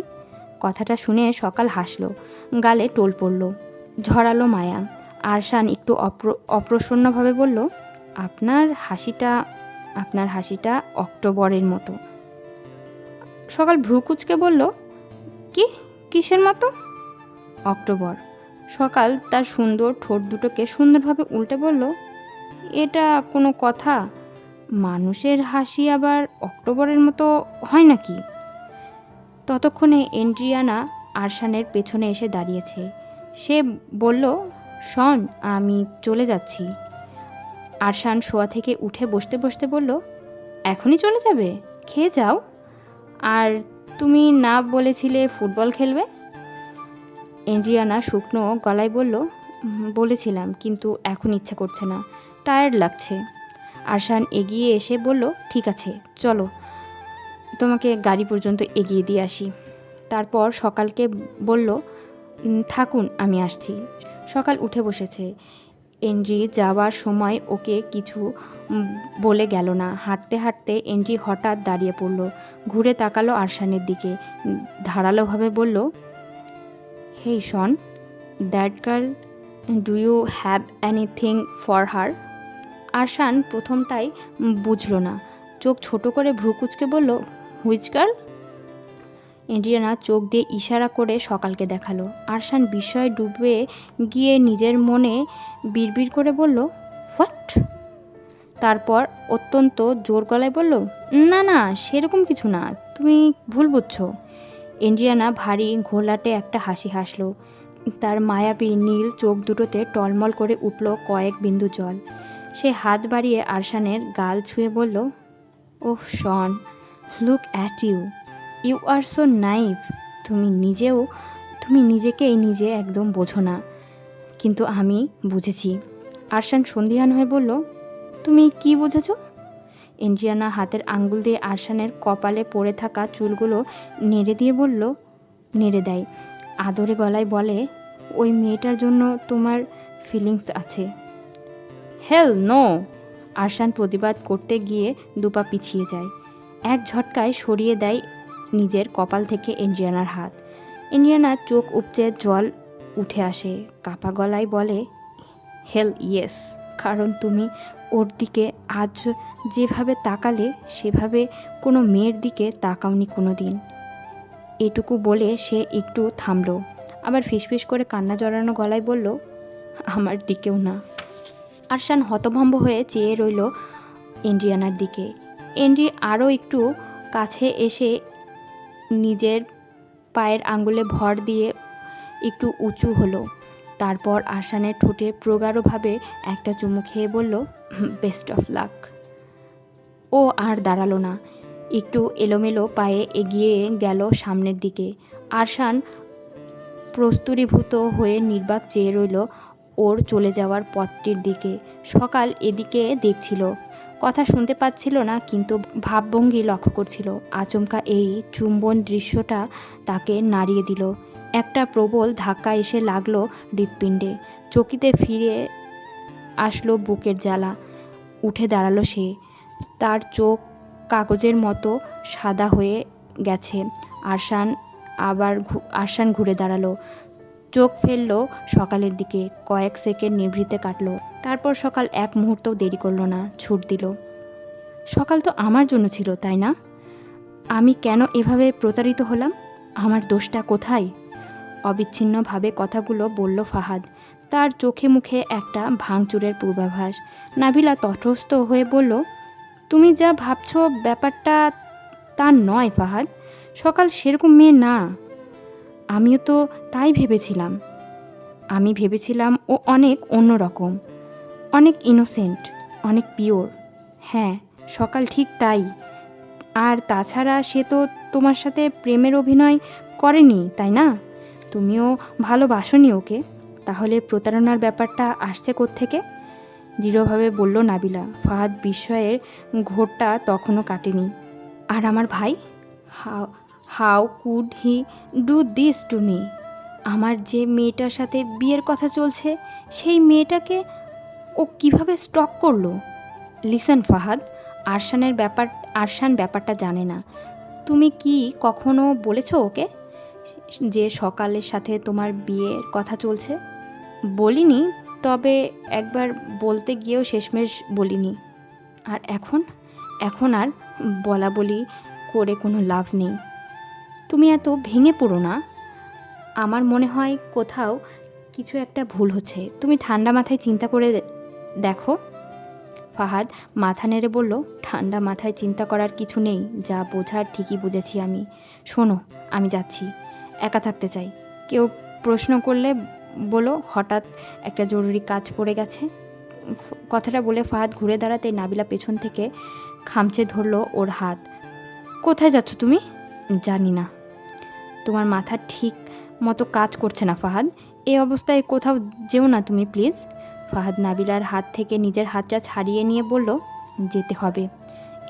কথাটা শুনে সকাল হাসল, গালে টোল পড়ল, ঝরালো মায়া। আরশান একটু অপ্রসন্নভাবে বলল, আপনার হাসিটা অক্টোবরের মতো। সকাল ভ্রুকুচকে বলল, কিসের মতো? অক্টোবর। সকাল তার সুন্দর ঠোঁট দুটোকে সুন্দরভাবে উল্টে বলল, এটা কোনো কথা? মানুষের হাসি আবার অক্টোবরের মতো হয় নাকি? ততক্ষণে এন্ড্রিয়ানা আরশানের পেছনে এসে দাঁড়িয়েছে। সে বলল, শোন, আমি চলে যাচ্ছি। আরশান শোয়া থেকে উঠে বসতে বসতে বলল, এখনই চলে যাবে? খেয়ে যাও। আর তুমি না বলেছিলে ফুটবল খেলবে? এন্ড্রিয়ানা শুকনো গলায় বলল, বলেছিলাম, কিন্তু এখন ইচ্ছা করছে না, টায়ার্ড লাগছে। আরশান এগিয়ে এসে বলল, ঠিক আছে চলো। তোমাকে গাড়ি পর্যন্ত এগিয়ে দিয়ে আসি। তারপর সকালকে বলল, থাকুন, আমি আসছি। সকাল উঠে বসেছে। এন্ড্রি যাওয়ার সময় ওকে কিছু বলে গেল না। হাঁটতে হাঁটতে এন্ড্রি হঠাৎ দাঁড়িয়ে পড়ল, ঘুরে তাকালো আরশানের দিকে, ধারালোভাবে বলল, hey Sean, that girl, do you have anything for her? Arshan প্রথমটাই বুঝল না, চোখ ছোট করে ভ্রু কুঁচকে বলল, হুইচ গার্ল? এন্ড্রিয়ানা চোখ দিয়ে ইশারা করে সকালকে দেখালো। আরশান বিস্ময়ে ডুবে গিয়ে নিজের মনে বিড়বিড় করে বলল, হোয়াট? তারপর অত্যন্ত জোর গলায় বলল, না না, সেরকম কিছু না, তুমি ভুল বুঝছো। এন্ড্রিয়ানা ভারী ঘোলাটে একটা হাসি হাসল। তার মায়াবী নীল চোখ দুটোতে টলমল করে উঠল কয়েক বিন্দু জল। সে হাত বাড়িয়ে আরশানের গাল ছুঁয়ে বলল, oh Sean, look at you, you are so naive. তুমি নিজেকেই নিজে একদম বোঝো না, কিন্তু আমি বুঝেছি। আরশান সন্দিহান হয়ে বলল, তুমি কি বুঝেছ? এন্ড্রিয়ানা হাতের আঙ্গুল দিয়ে আরশানের কপালে পড়ে থাকা চুলগুলো নেড়ে দেয়, আদরে গলায় বলে, ওই মেয়েটার জন্য তোমার ফিলিংস আছে? হেল নো! আরশান প্রতিবাদ করতে গিয়ে দুপা পিছিয়ে যায়। এক ঝটকায় সরিয়ে দেয় নিজের কপাল থেকে এন্ড্রিয়ানার হাত। এন্ড্রিয়ানার চোখ উপচে জল উঠে আসে, কাপা গলায় বলে, হেল ইয়েস, কারণ তুমি ওর দিকে আজ যেভাবে তাকালে সেভাবে কোনো মেয়ের দিকে তাকাওনি কোনো দিন। এটুকু বলে সে একটু থামল, আবার ফিসফিস করে কান্না জড়ানো গলায় বলল, আমার দিকেও না। আরশান হতভম্ব হয়ে চেয়ে রইল এন্ড্রিয়ানার দিকে। এন্ড্রি আরও একটু কাছে এসে নিজের পায়ের আঙ্গুলে ভর দিয়ে একটু উঁচু হলো। তারপর আরশানের ঠোঁটে প্রগাঢ়ভাবে একটা চুমু খেয়ে বলল, বেস্ট অফ লাক। ও আর দাঁড়ালো না, একটু এলোমেলো পায়ে এগিয়ে গেল সামনের দিকে। আরশান প্রস্তুরীভূত হয়ে নির্বাক চেয়ে রইল ওর চলে যাওয়ার পথটির দিকে। সকাল এদিকে দেখছিল, কথা শুনতে পাচ্ছিল না, কিন্তু ভাবভঙ্গি লক্ষ্য করছিল। আচমকা এই চুম্বন দৃশ্যটা তাকে নাড়িয়ে দিল। একটা প্রবল ধাক্কা এসে লাগলো হৃৎপিণ্ডে। চকিতে ফিরে আসলো বুকের জ্বালা। উঠে দাঁড়ালো সে। তার চোখ কাগজের মতো সাদা হয়ে গেছে। আরশান ঘুরে দাঁড়ালো, চোখ ফেললো সকালের দিকে। কয়েক সেকেন্ড নিভৃতে কাটলো। তারপর সকাল এক মুহূর্তও দেরি করলো না, ছুট দিল। সকাল তো আমার জন্য ছিল, তাই না? আমি কেন এভাবে প্রতারিত হলাম? আমার দোষটা কোথায়? অবিচ্ছিন্নভাবে কথাগুলো বলল ফাহাদ। তার চোখে মুখে একটা ভাঙচুরের পূর্বাভাস। নাবিলা তটস্থ হয়ে বলল, তুমি যা ভাবছো ব্যাপারটা তা নয় ফাহাদ, সকাল সেরকম মেয়ে না। আমিও তো তাই ভেবেছিলাম। আমি ভেবেছিলাম ও অনেক অন্যরকম, অনেক ইনোসেন্ট, অনেক পিওর। হ্যাঁ, সকাল ঠিক তাই। আর তাছাড়া সে তো তোমার সাথে প্রেমের অভিনয় করেনি, তাই না? তুমিও ভালোবাসোনি ওকে, তাহলে প্রতারণার ব্যাপারটা আসছে কোত্থেকে? দৃঢ়ভাবে বলল নাবিলা। ফাহাদ বিস্ময়ের ঘোরটা তখনও কাটেনি। আর আমার ভাই? How could he do this to me? আমার যে মেয়েটার সাথে বিয়ের কথা চলছে, সেই মেয়েটাকে ও কিভাবে স্টক করলো? লিসেন ফাহাদ, আরশান ব্যাপারটা জানে না। তুমি কি কখনো বলেছো ওকে যে সকালের সাথে তোমার বিয়ের কথা চলছে? বলিনি, তবে একবার বলতে গিয়েও শেষমেশ বলিনি। আর এখন আর বলা বলি করে কোনো লাভ নেই। তুমি এত ভেঙে পড়ো না। আমার মনে হয় কোথাও কিছু একটা ভুল হচ্ছে। তুমি ঠান্ডা মাথায় চিন্তা করে দেখো। ফাহাদ মাথা নেড়ে বলল, ঠান্ডা মাথায় চিন্তা করার কিছু নেই, যা বোঝার ঠিকই বুঝেছি আমি। শোনো, আমি যাচ্ছি, একা থাকতে চাই। কেউ প্রশ্ন করলে বলো হঠাৎ একটা জরুরি কাজ পড়ে গেছে। কথাটা বলে ফাহাদ ঘুরে দাঁড়াতে নাবিলা পেছন থেকে খামচে ধরল ওর হাত। কোথায় যাচ্ছ তুমি? জানি না। তোমার মাথা ঠিক মতো কাজ করছে না ফাহাদ, এই অবস্থায় কোথাও যেও না তুমি প্লিজ। ফাহাদ নাবিলার হাত থেকে নিজের হাতটা ছাড়িয়ে নিয়ে বলল, যেতে হবে।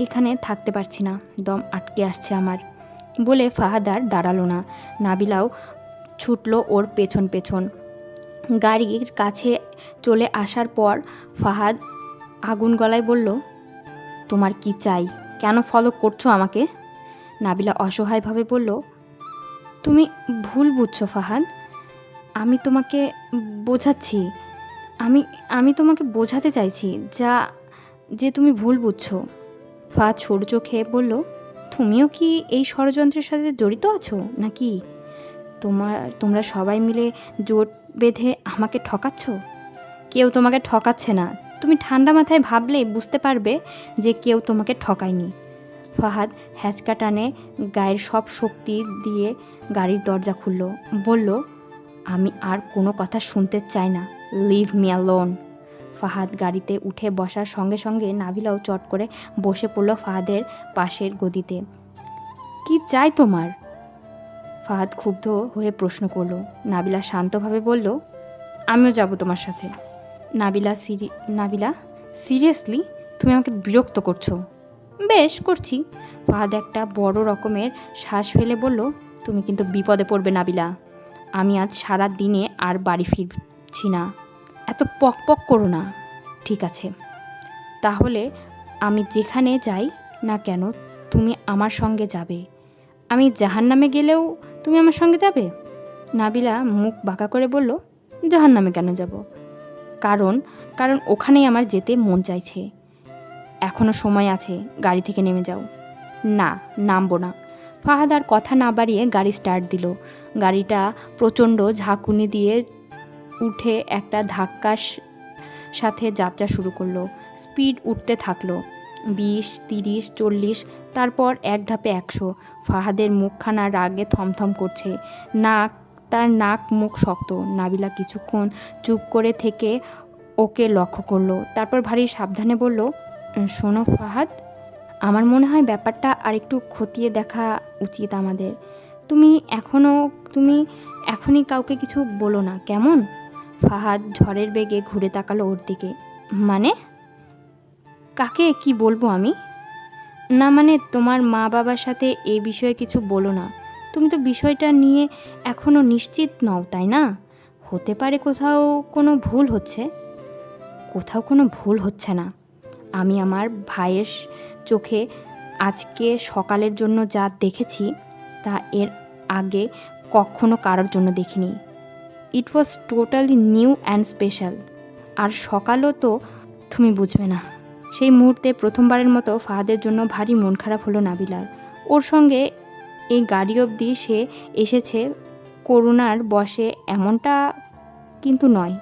এখানে থাকতে পারছি না, দম আটকে আসছে আমার। বলে ফাহাদ আর দাঁড়ালো না। নাবিলাও ছুটলো ওর পেছন পেছন। গাড়ির কাছে চলে আসার পর ফাহাদ আগুন গলায় বলল, তোমার কি চাই? কেন ফলো করছো আমাকে? নাবিলা অসহায়ভাবে বলল, তুমি ভুল বুঝছো ফাহাদ, আমি তোমাকে বোঝাচ্ছি, আমি আমি তোমাকে বোঝাতে চাইছি যে তুমি ভুল বুঝছো। ফাহাদ সরু চোখে বলল, তুমিও কি এই ষড়যন্ত্রের সাথে জড়িত আছো নাকি? তোমরা সবাই মিলে জোট বেঁধে আমাকে ঠকাচ্ছ? কেউ তোমাকে ঠকাচ্ছে না, তুমি ঠান্ডা মাথায় ভাবলেই বুঝতে পারবে যে কেউ তোমাকে ঠকায়নি। ফাহাদ হ্যাচকা টানে গায়ের সব শক্তি দিয়ে গাড়ির দরজা খুলল। বলল, আমি আর কোনো কথা শুনতে চাই না, লিভ মি অ্যালোন। ফাহাদ গাড়িতে উঠে বসার সঙ্গে সঙ্গে নাবিলাও চট করে বসে পড়ল ফাহাদের পাশের গদিতে। কি চাই তোমার? ফাহাদ ক্ষুব্ধ হয়ে প্রশ্ন করল। নাবিলা শান্তভাবে বলল, আমিও যাব তোমার সাথে। নাবিলা সিরিয়াসলি? তুমি আমাকে বিরক্ত করছো। বেশ করছি। ফাহাদ একটা বড় রকমের শ্বাস ফেলে বলল, তুমি কিন্তু বিপদে পড়বে নাবিলা। আমি আজ সারা দিনে আর বাড়ি ফিরছি না। এত পক পক করো না। ঠিক আছে, তাহলে আমি যেখানে যাই না কেন তুমি আমার সঙ্গে যাবে। আমি জাহান্নামে গেলেও তুমি আমার সঙ্গে যাবে? নাবিলা মুখ বাঁকা করে বলল, জাহান্নামে কেন যাব? কারণ ওখানেই আমার যেতে মন চাইছে। এখনও সময় আছে, গাড়ি থেকে নেমে যাও। না, নামবো না। ফাহাদ আর কথা না বাড়িয়ে গাড়ি স্টার্ট দিল। গাড়িটা প্রচণ্ড ঝাঁকুনি দিয়ে উঠে একটা ধাক্কার সাথে যাত্রা শুরু করলো। স্পিড উঠতে থাকলো, 20, 30, 40, তারপর এক ধাপে 100। ফাহাদের মুখখানা রাগে থমথম করছে, তার নাক মুখ শক্ত। নাবিলা কিছুক্ষণ চুপ করে থেকে ওকে লক্ষ্য করলো, তারপর ভারী সাবধানে বলল, শোনো ফাহাদ, আমার মনে হয় ব্যাপারটা আরেকটু খতিয়ে দেখা উচিত আমাদের। তুমি এখনই কাউকে কিছু বলো না, কেমন? ফাহাদ ঝড়ের বেগে ঘুরে তাকালো ওর দিকে। মানে? কাকে কি বলবো আমি? না মানে তোমার মা বাবার সাথে এই বিষয়ে কিছু বলো না। তুমি তো বিষয়টা নিয়ে এখনও নিশ্চিত নও, তাই না? হতে পারে কোথাও কোনো ভুল হচ্ছে। কোথাও কোনো ভুল হচ্ছে না। আমি আমার ভাইয়ের চোখে আজকে সকালের জন্য যা দেখেছি তা এর আগে কখনো কারোর জন্য দেখিনি। It was totally new and special. আর সকালও তো তুমি বুঝবে না। সেই মুহূর্তে প্রথমবারের মতো ফাহাদের জন্য ভারী মন খারাপ হলো নাবিলার। ওর সঙ্গে এই গাড়ি অবধি সে এসেছে করুণার বশে এমনটা কিন্তু নয়।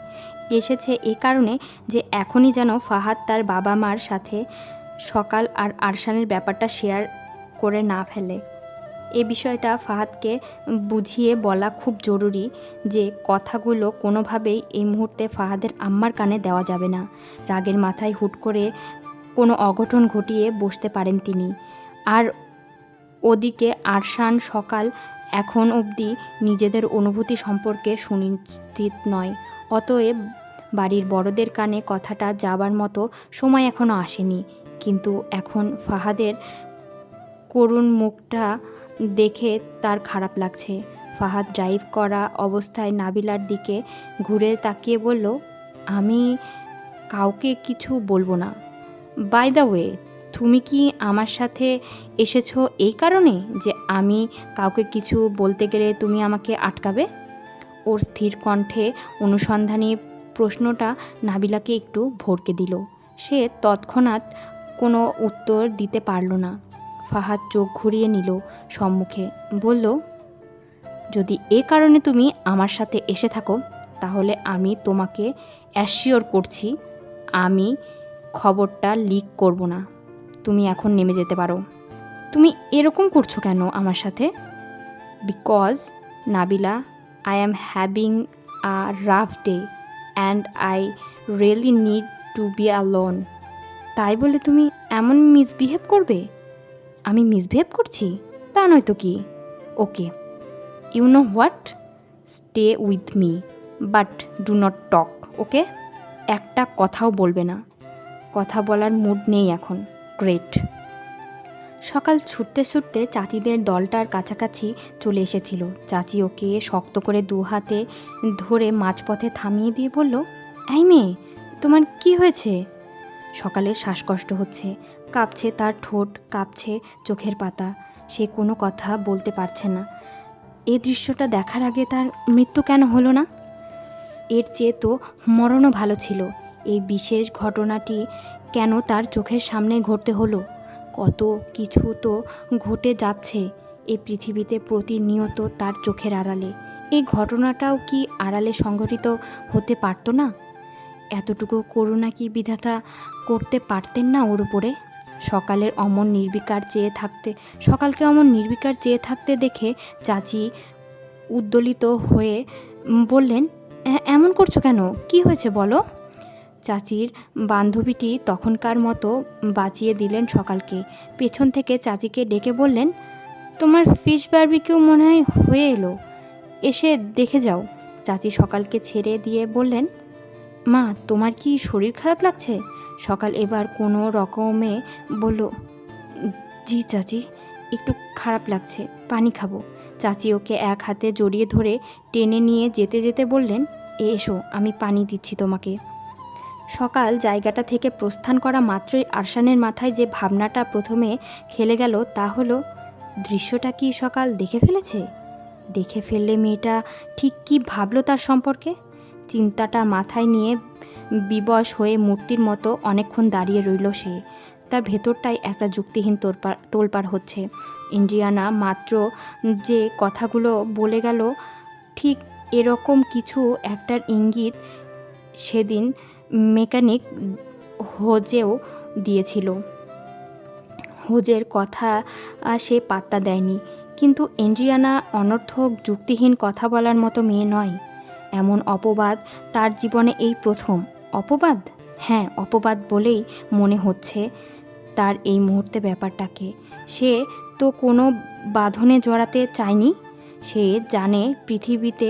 এসেছে এ কারণে যে এখনই যেন ফাহাদ তার বাবা মার সাথে সকাল আর আরশানের ব্যাপারটা শেয়ার করে না ফেলে। এ বিষয়টা ফাহাদকে বুঝিয়ে বলা খুব জরুরি যে কথাগুলো কোনোভাবেই এই মুহূর্তে ফাহাদের আম্মার কানে দেওয়া যাবে না। রাগের মাথায় হুট করে কোনো অঘটন ঘটিয়ে বসতে পারেন তিনি। আর ওদিকে আরশান সকাল এখন অবধি নিজেদের অনুভূতি সম্পর্কে সুনিশ্চিত নয়। অতএব বাড়ির বড়দের কানে কথাটা যাবার মতো সময় এখনও আসেনি। কিন্তু এখন ফাহাদের করুণ মুখটা দেখে তার খারাপ লাগছে। ফাহাদ ড্রাইভ করা অবস্থায় নাবিলার দিকে ঘুরে তাকিয়ে বলল, আমি কাউকে কিছু বলবো না। বাই দ্য ওয়ে, তুমি কি আমার সাথে এসেছো এই কারণে যে আমি কাউকে কিছু বলতে গেলে তুমি আমাকে আটকাবে? ওর স্থির কণ্ঠে অনুসন্ধানী প্রশ্নটা নাবিলাকে একটু ভড়কে দিল। সে তৎক্ষণাৎ কোনো উত্তর দিতে পারল না। ফাহাদ চোখ ঘুরিয়ে নিল সম্মুখে, বলল, যদি এ কারণে তুমি আমার সাথে এসে থাকো তাহলে আমি তোমাকে অ্যাসিওর করছি আমি খবরটা লিক করব না। তুমি এখন নেমে যেতে পারো। তুমি এরকম করছো কেন আমার সাথে? Because Nabila, I am having a rough day and I really need to be alone. তাই বলে তুমি এমন মিসবিহেভ করবে? আমি মিসবিহেভ করছি? তা নয়তো কি। Okay, you know what, stay with me but do not talk, okay? একটা কথাও বলবে না। কথা বলার মুড নেই এখন। গ্রেট। সকাল ছুটতে ছুটতে চাচিদের দলটার কাছাকাছি চলে এসেছিল। চাচি ওকে শক্ত করে দু হাতে ধরে মাঝপথে থামিয়ে দিয়ে বলল, এই মেয়ে, তোমার কি হয়েছে? সকালের শ্বাসকষ্ট হচ্ছে, কাঁপছে তার ঠোঁট, কাঁপছে চোখের পাতা। সে কোনো কথা বলতে পারছে না। এই দৃশ্যটা দেখার আগে তার মৃত্যু কেন হলো না? এর চেয়ে তো মরণও ভালো ছিল। এই বিশেষ ঘটনাটি কেন তার চোখের সামনে ঘটতে হলো? কত কিছু তো ঘটে যাচ্ছে এই পৃথিবীতে প্রতিনিয়ত তার চোখের আড়ালে। এই ঘটনাটাও কি আড়ালে সংঘটিত হতে পারত না? এতটুকু করুণা কি বিধাতা করতে পারতেন না ওর উপরে? সকালকে অমন নির্বিকার চেয়ে থাকতে দেখে চাচি উদ্দোলিত হয়ে বললেন, এমন করছো কেন? কি হয়েছে বলো? চাচির বান্ধবীটি তখনকার মতো বাঁচিয়ে দিলেন সকালকে। পেছন থেকে চাচিকে ডেকে বললেন, তোমার ফিশ বারবিকিউ মনে হয় হয়ে এলো, এসে দেখে যাও। চাচি সকালকে ছেড়ে দিয়ে বললেন, মা, তোমার কি শরীর খারাপ লাগছে? সকাল এবার কোনো রকমে বলল, জি চাচি, একটু খারাপ লাগছে, পানি খাবো। চাচি ওকে এক হাতে জড়িয়ে ধরে টেনে নিয়ে যেতে যেতে বললেন, এসো, আমি পানি দিচ্ছি তোমাকে। সকাল জায়গাটা থেকে প্রস্থান করা মাত্রই আরশানের মাথায় যে ভাবনাটা প্রথমে খেলে গেল তা হলো, দৃশ্যটা কি সকাল দেখে ফেলেছে? দেখে ফেললে মেয়েটা ঠিক কী ভাবলো তার সম্পর্কে? চিন্তাটা মাথায় নিয়ে বিবশ হয়ে মূর্তির মতো অনেকক্ষণ দাঁড়িয়ে রইল সে। তার ভেতরটাই একটা যুক্তিহীন তোলপাড় হচ্ছে। ইন্দ্রিয়ানা মাত্র যে কথাগুলো বলে গেল, ঠিক এরকম কিছু একটার ইঙ্গিত সেদিন মেকানিক হোজেও দিয়েছিল। হোজের কথা সে পাত্তা দেয়নি, কিন্তু এন্ড্রিয়ানা অনর্থক যুক্তিহীন কথা বলার মতো মেয়ে নয়। এমন অপবাদ তার জীবনে এই প্রথম। অপবাদ? হ্যাঁ, অপবাদ বলেই মনে হচ্ছে তার এই মুহূর্তে ব্যাপারটাকে। সে তো কোনো বাঁধনে জড়াতে চায়নি। সে জানে পৃথিবীতে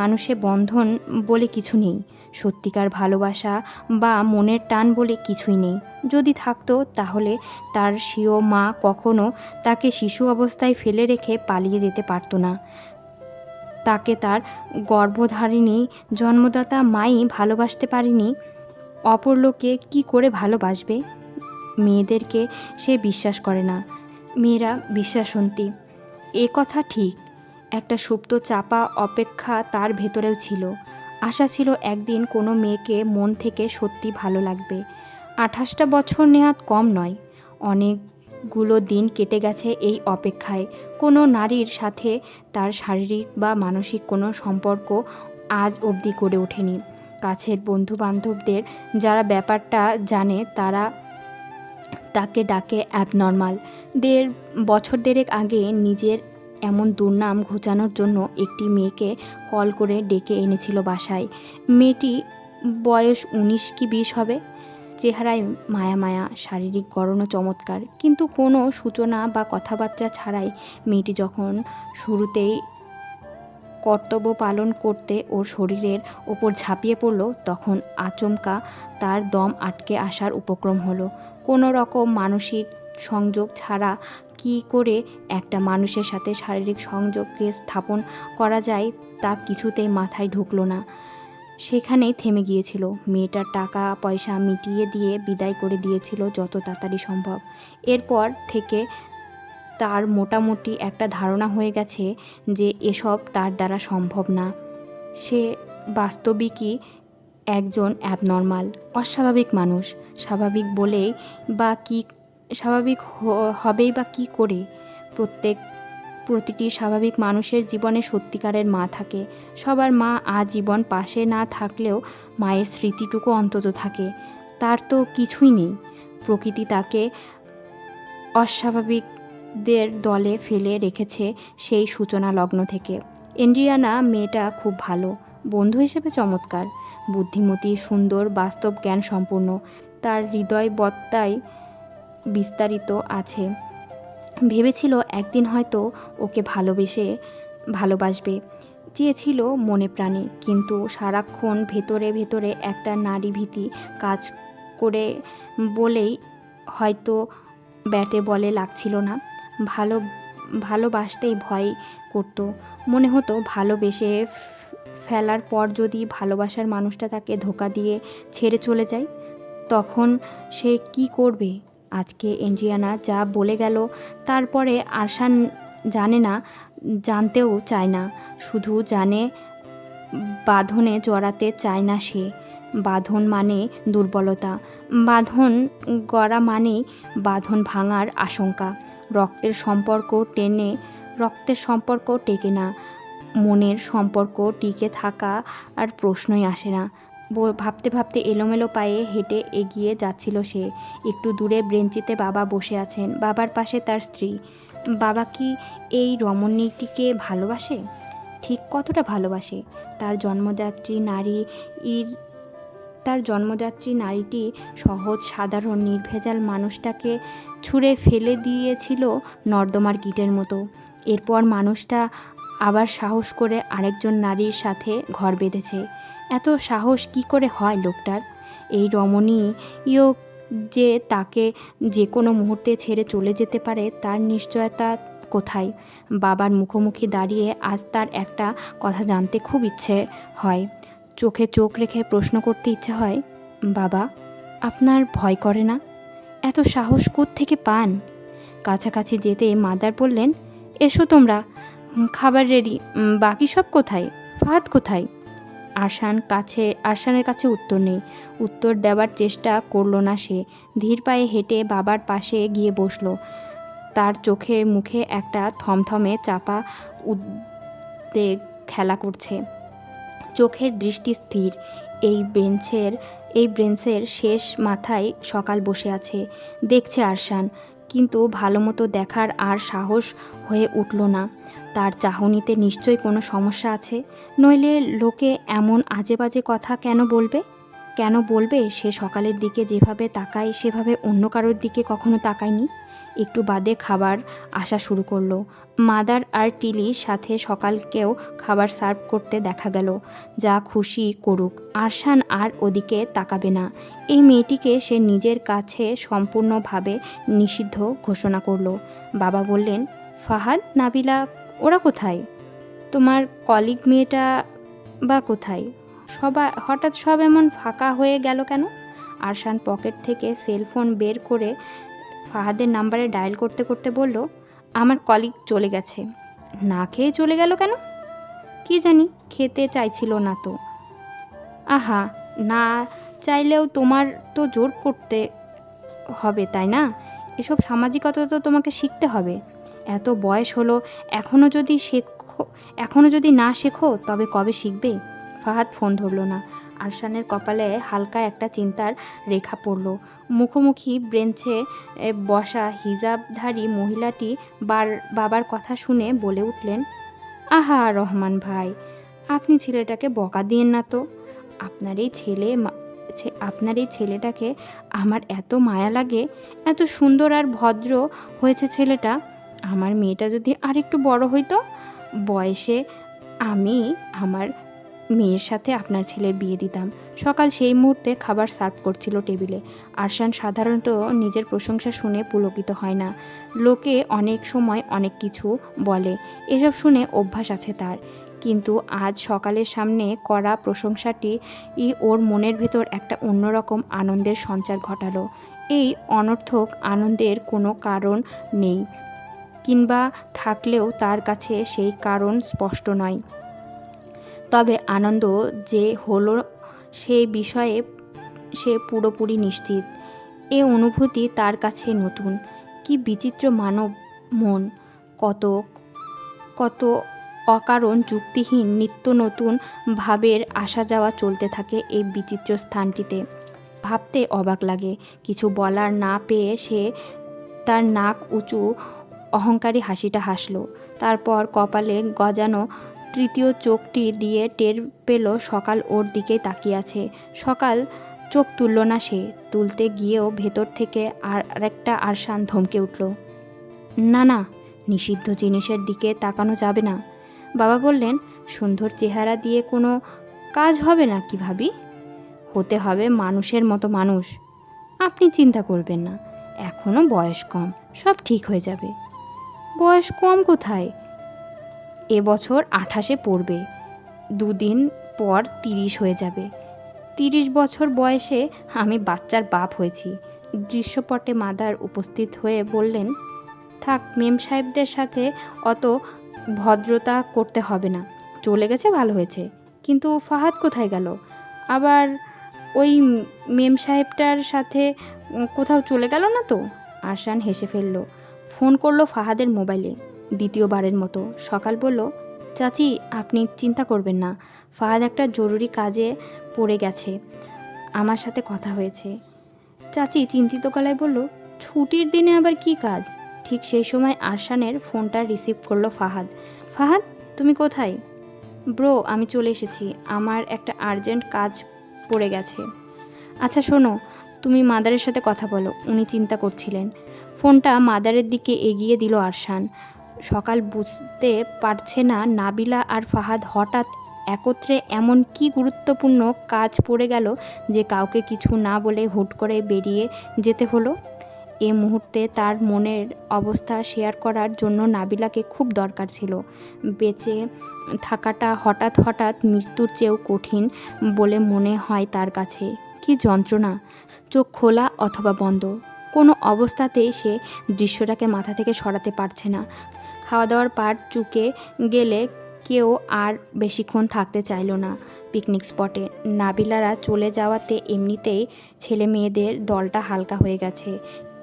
মানুষে বন্ধন বলে কিছু নেই, সত্যিকার ভালোবাসা বা মনের টান বলে কিছুই নেই। যদি থাকতো তাহলে তার স্বীয় মা কখনো তাকে শিশু অবস্থায় ফেলে রেখে পালিয়ে যেতে পারত না। তাকে তার গর্ভধারিণী জন্মদাতা মাই ভালোবাসতে পারেনি, অপর লোকে কী করে ভালোবাসবে? মেয়েদেরকে সে বিশ্বাস করে না, মেয়েরা বিশ্বাসন্তী। এ কথা ঠিক। একটা সুপ্ত চাপা অপেক্ষা তার ভেতরেও ছিল। আশা ছিল একদিন কোনো মেয়েকে মন থেকে সত্যি ভালো লাগবে। 28টা বছর নেহাত কম নয়। অনেকগুলো দিন কেটে গেছে এই অপেক্ষায়। কোনো নারীর সাথে তার শারীরিক বা মানসিক কোনো সম্পর্ক আজ অবধি গড়ে ওঠেনি। কাছের বন্ধুবান্ধবদের যারা ব্যাপারটা জানে তারা তাকে ডাকে অ্যাবনর্মাল। বছর দেড়েক আগে নিজের এমন দুর্নাম ঘোচানোর জন্য একটি মেয়েকে কল করে ডেকে এনেছিল বাসায়। মেয়েটি বয়স 19 কি 20 হবে। চেহারায় মায়া, শারীরিক গড়নও চমৎকার, কিন্তু কোনো সূচনা বা কথাবার্তা ছাড়াই মেয়েটি যখন শুরুতেই কর্তব্য পালন করতে ওর শরীরের ওপর ঝাঁপিয়ে পড়ল, তখন আচমকা তার দম আটকে আসার উপক্রম হলো। কোনো রকম মানসিক সংযোগ ছাড়া কি করে একটা মানুষের সাথে শারীরিক সংযোগকে স্থাপন করা যায় তা কিছুতেই মাথায় ঢুকলো না। সেখানেই থেমে গিয়েছিল। মেয়েটার টাকা পয়সা মিটিয়ে দিয়ে বিদায় করে দিয়েছিল যত তাড়াতাড়ি সম্ভব। এরপর থেকে তার মোটামুটি একটা ধারণা হয়ে গেছে যে এসব তার দ্বারা সম্ভব না। সে বাস্তবিকই একজন অ্যাবনর্মাল, অস্বাভাবিক মানুষ। স্বাভাবিক হবেই বা কী করে? প্রতিটি স্বাভাবিক মানুষের জীবনে সত্যিকারের মা থাকে। সবার মা আজীবন পাশে না থাকলেও মায়ের স্মৃতিটুকু অন্তত থাকে। তার তো কিছুই নেই। প্রকৃতি তাকে অস্বাভাবিকদের দলে ফেলে রেখেছে সেই সূচনা লগ্ন থেকে। এন্ড্রিয়ানা মেয়েটা খুব ভালো, বন্ধু হিসেবে চমৎকার, বুদ্ধিমতী, সুন্দর, বাস্তব জ্ঞান সম্পন্ন। তার হৃদয় বত্তায় বিস্তারিত আছে। ভেবেছিল একদিন হয়তো ওকে ভালোবাসবে, চেয়েছিল মনে প্রাণে, কিন্তু সারাক্ষণ ভেতরে ভেতরে একটা নারী ভীতি কাজ করে বলেই হয়তো ব্যাটে বলে লাগছিল না। ভালোবাসতেই ভয় করত। মনে হতো ভালোবেসে ফেলার পর যদি ভালোবাসার মানুষটা তাকে ধোঁকা দিয়ে ছেড়ে চলে যায়, তখন সে কি করবে। আজকে এন্ড্রিয়ানা যা বলে গেল, তারপরে আরশান জানে না, জানতেও চায় না, শুধু জানে বাঁধনে জড়াতে চায় না সে। বাঁধন মানে দুর্বলতা, বাঁধন গড়া মানেই বাঁধন ভাঙার আশঙ্কা। রক্তের সম্পর্ক টেকে না, মনের সম্পর্ক টিকে থাকা আর প্রশ্নই আসে না। ভাবতে ভাবতে এলোমেলো পায়ে হেঁটে এগিয়ে যাচ্ছিল সে। একটু দূরে বেঞ্চিতে বাবা বসে আছেন, বাবার পাশে তার স্ত্রী। বাবা কি এই রমণীটিকে ভালোবাসে? ঠিক কতটা ভালোবাসে? তার জন্মদাত্রী নারীটি সহজ সাধারণ নির্ভেজাল মানুষটাকে ছুঁড়ে ফেলে দিয়েছিল নর্দমার কীটের মতো। এরপর মানুষটা আবার সাহস করে আরেকজন নারীর সাথে ঘর বেঁধেছে। এত সাহস কি করে হয় লোকটার? এই রমণীও যে তাকে যে কোনো মুহূর্তে ছেড়ে চলে যেতে পারে তার নিশ্চয়তা কোথায়? বাবার মুখোমুখি দাঁড়িয়ে আজ তার একটা কথা জানতে খুব ইচ্ছে হয়। চোখে চোখ রেখে প্রশ্ন করতে ইচ্ছে হয়, বাবা, আপনার ভয় করে না? এত সাহস কোত্থেকে পান? কাছাকাছি যেতে মাদার বললেন, এসো তোমরা, খাবার রেডি। বাকি সব কোথায়? ফাহাদ কোথায়? আরশানের কাছে উত্তর নেই। উত্তর দেওয়ার চেষ্টা করলো না সে। ধীর পায়ে হেঁটে বাবার পাশে গিয়ে বসলো। তার চোখে মুখে একটা থমথমে চাপা উদ্বেগ খেলা করছে। চোখের দৃষ্টি স্থির। এই বেঞ্চের শেষ মাথায় সকাল বসে আছে, দেখছে আরশান, কিন্তু ভালো মতো দেখার আর সাহস হয়ে উঠল না। তার চাহনিতে নিশ্চয়ই কোনো সমস্যা আছে, নইলে লোকে এমন আজে বাজে কথা কেন বলবে? সে সকালের দিকে যেভাবে তাকায় সেভাবে অন্য কারোর দিকে কখনো তাকায়নি। একটু বাদে খাবার আসা শুরু করলো। মাদার আর টিলির সাথে সকালকেও খাবার সার্ভ করতে দেখা গেল। যা খুশি করুক, আরশান আর ওদিকে তাকাবে না। এই মেয়েটিকে সে নিজের কাছে সম্পূর্ণভাবে নিষিদ্ধ ঘোষণা করলো। বাবা বললেন, ফাহাদ, নাবিলা ওরা কোথায়? তোমার কলিগ মেয়েটা বা কোথায়? হঠাৎ সব এমন ফাঁকা হয়ে গেল কেন? আরশান পকেট থেকে সেলফোন বের করে ফাহাদের নাম্বারে ডায়াল করতে করতে বলল, আমার কলিগ চলে গেছে। না খেয়ে চলে গেল কেন? কি জানি, খেতে চাইছিল না তো। আহা, না চাইলেও তোমার তো জোর করতে হবে, তাই না? এসব সামাজিকতা তো তোমাকে শিখতে হবে। এত বয়স হলো, এখনও যদি না শেখো তবে কবে শিখবে? ফাহাদ ফোন ধরল না। আরশানের কপালে হালকা একটা চিন্তার রেখা পড়ল। মুখোমুখি বেঞ্চে বসা হিজাবধারী মহিলাটি বাবার কথা শুনে বলে উঠলেন, আহা রহমান ভাই, আপনি ছেলেটাকে বকা দিয়েন না তো। আপনার এই ছেলেটাকে আমার এত মায়া লাগে। এত সুন্দর আর ভদ্র হয়েছে ছেলেটা। আমার মেয়েটা যদি আর একটু বড় হইতো, বয়সে আমি আমার মেয়ের সাথে আপনার ছেলের বিয়ে দিতাম। সকাল সেই মুহূর্তে খাবার সার্ভ করছিল টেবিলে। আরশান সাধারণত নিজের প্রশংসা শুনে পুলকিত হয় না। লোকে অনেক সময় অনেক কিছু বলে, এসব শুনে অভ্যাস আছে তার। কিন্তু আজ সকালের সামনে করা প্রশংসাটি ওর মনের ভেতর একটা অন্যরকম আনন্দের সঞ্চার ঘটালো। এই অনর্থক আনন্দের কোনো কারণ নেই, কিংবা থাকলেও তার কাছে সেই কারণ স্পষ্ট নয়। তবে আনন্দ যে হলো সেই বিষয়ে সে পুরোপুরি নিশ্চিত। এ অনুভূতি তার কাছে নতুন। কি বিচিত্র মানব মন! কত অকারণ যুক্তিহীন নিত্য নতুন ভাবের আসা যাওয়া চলতে থাকে এই বিচিত্র স্থানটিতে। ভাবতে অবাক লাগে। কিছু বলার না পেয়ে সে তার নাক উঁচু অহংকারী হাসিটা হাসল। তারপর কপালে গজানো তৃতীয় চোখটি দিয়ে টের পেল সকাল ওর দিকেই তাকিয়ে আছে। সকাল চোখ তুলল না সে। তুলতে গিয়েও ভেতর থেকে আরেকটা আরশান ধমকে উঠল, না না, নিষিদ্ধ জিনিসের দিকে তাকানো যাবে না। বাবা বললেন, সুন্দর চেহারা দিয়ে কোনো কাজ হবে না কি ভাবি? হতে হবে মানুষের মতো মানুষ। আপনি চিন্তা করবেন না, এখনও বয়স কম, সব ঠিক হয়ে যাবে। বয়স কম কোথায়? এবছর 28-এ পড়বে, 2 দিন পর 30 হয়ে যাবে। 30 বছর বয়সে আমি বাচ্চার বাপ হয়েছি। দৃশ্যপটে মাদার উপস্থিত হয়ে বললেন, থাক, মেম সাহেবদের সাথে অত ভদ্রতা করতে হবে না। চলে গেছে ভালো হয়েছে, কিন্তু ফাহাদ কোথায় গেল? আবার ওই মেম সাহেবটার সাথে কোথাও চলে গেল না তো? আরশান হেসে ফেলল। ফোন করলো ফাহাদের মোবাইলে, দ্বিতীয়বারের মতো। সকাল বলল, চাচি আপনি চিন্তা করবেন না, ফাহাদ একটা জরুরি কাজে পড়ে গেছে, আমার সাথে কথা হয়েছে। চাচি চিন্তিত গলায় বলল, ছুটির দিনে আবার কি কাজ? ঠিক সেই সময় আরশানের ফোনটা রিসিভ করলো ফাহাদ। ফাহাদ, তুমি কোথায়? ব্রো, আমি চলে এসেছি, আমার একটা আর্জেন্ট কাজ পড়ে গেছে। আচ্ছা শোনো, তুমি মাদারের সাথে কথা বলো, উনি চিন্তা করছিলেন। ফোনটা মাদারের দিকে এগিয়ে দিল আরশান। সকাল বুঝতে পারছে না নাবিলা আর ফাহাদ হঠাৎ একত্রে এমন কি গুরুত্বপূর্ণ কাজ পড়ে গেল যে কাউকে কিছু না বলে হুট করে বেরিয়ে যেতে হলো। এ মুহূর্তে তার মনের অবস্থা শেয়ার করার জন্য নাবিলাকে খুব দরকার ছিল। বেঁচে থাকাটা হঠাৎ হঠাৎ মৃত্যুর চেয়েও কঠিন বলে মনে হয় তার কাছে। কি যন্ত্রণা! চোখ খোলা অথবা বন্ধ, কোনো অবস্থাতেই সে দৃশ্যটাকে মাথা থেকে সরাতে পারছে না। খাওয়া দাওয়ার পাট চুকে গেলে কেউ আর বেশিক্ষণ থাকতে চাইল না পিকনিক স্পটে। নাবিলারা চলে যাওয়াতে এমনিতেই ছেলে মেয়েদের দলটা হালকা হয়ে গেছে।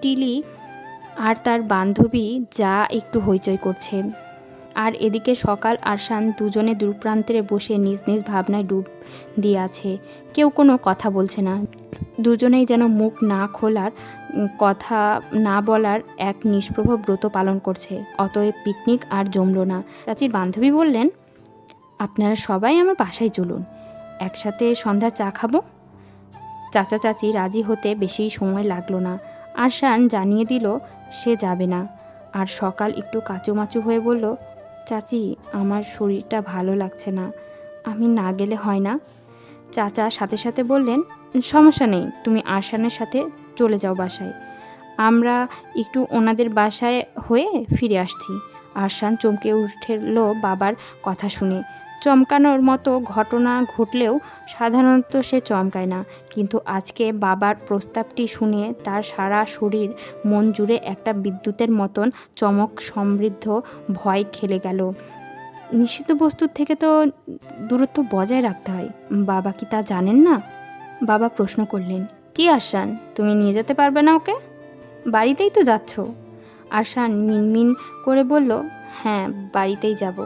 টিলি আর তার বান্ধবী যা একটু হইচই করছে। আর এদিকে সকাল আরশান দুজনে দূরপ্রান্তে বসে নিজ নিজ ভাবনায় ডুব দিয়ে আছে। কেউ কোনো কথা বলছে না, দুজনেই যেন মুখ না খোলার, কথা না বলার এক নিষ্প্রভ ব্রত পালন করছে। অতএব পিকনিক আর জমল না। চাচির বান্ধবী বললেন, আপনারা সবাই আমার বাসায় চলুন, একসাথে সন্ধ্যার চা খাবো। চাচা চাচি রাজি হতে বেশি সময় লাগলো না। আরশান জানিয়ে দিল সে যাবে না। আর সকাল একটু কাঁচুমাচু হয়ে বলল, চাচি আমার শরীরটা ভালো লাগছে না, আমি না গেলে হয় না? চাচা সাথে সাথে বললেন, সমস্যা নেই, তুমি আরশানের সাথে চলে যাও বাসায়, আমরা একটু ওনাদের বাসায় হয়ে ফিরে আসছি। আরশান চমকে উঠল বাবার কথা শুনে। চমকানোর মতো ঘটনা ঘটলেও সাধারণত সে চমকায় না, কিন্তু আজকে বাবার প্রস্তাবটি শুনে তার সারা শরীর মন জুড়ে একটা বিদ্যুতের মতন চমক সমৃদ্ধ ভয় খেলে গেল। নিষিদ্ধ বস্তুর থেকে তো দূরত্ব বজায় রাখতে হয়, বাবা কি তা জানেন না? বাবা প্রশ্ন করলেন, কি আরশান, তুমি নিয়ে যেতে পারবে না ওকে? বাড়িতেই তো যাচ্ছ। আরশান মিনমিন করে বলল, হ্যাঁ বাড়িতেই যাব।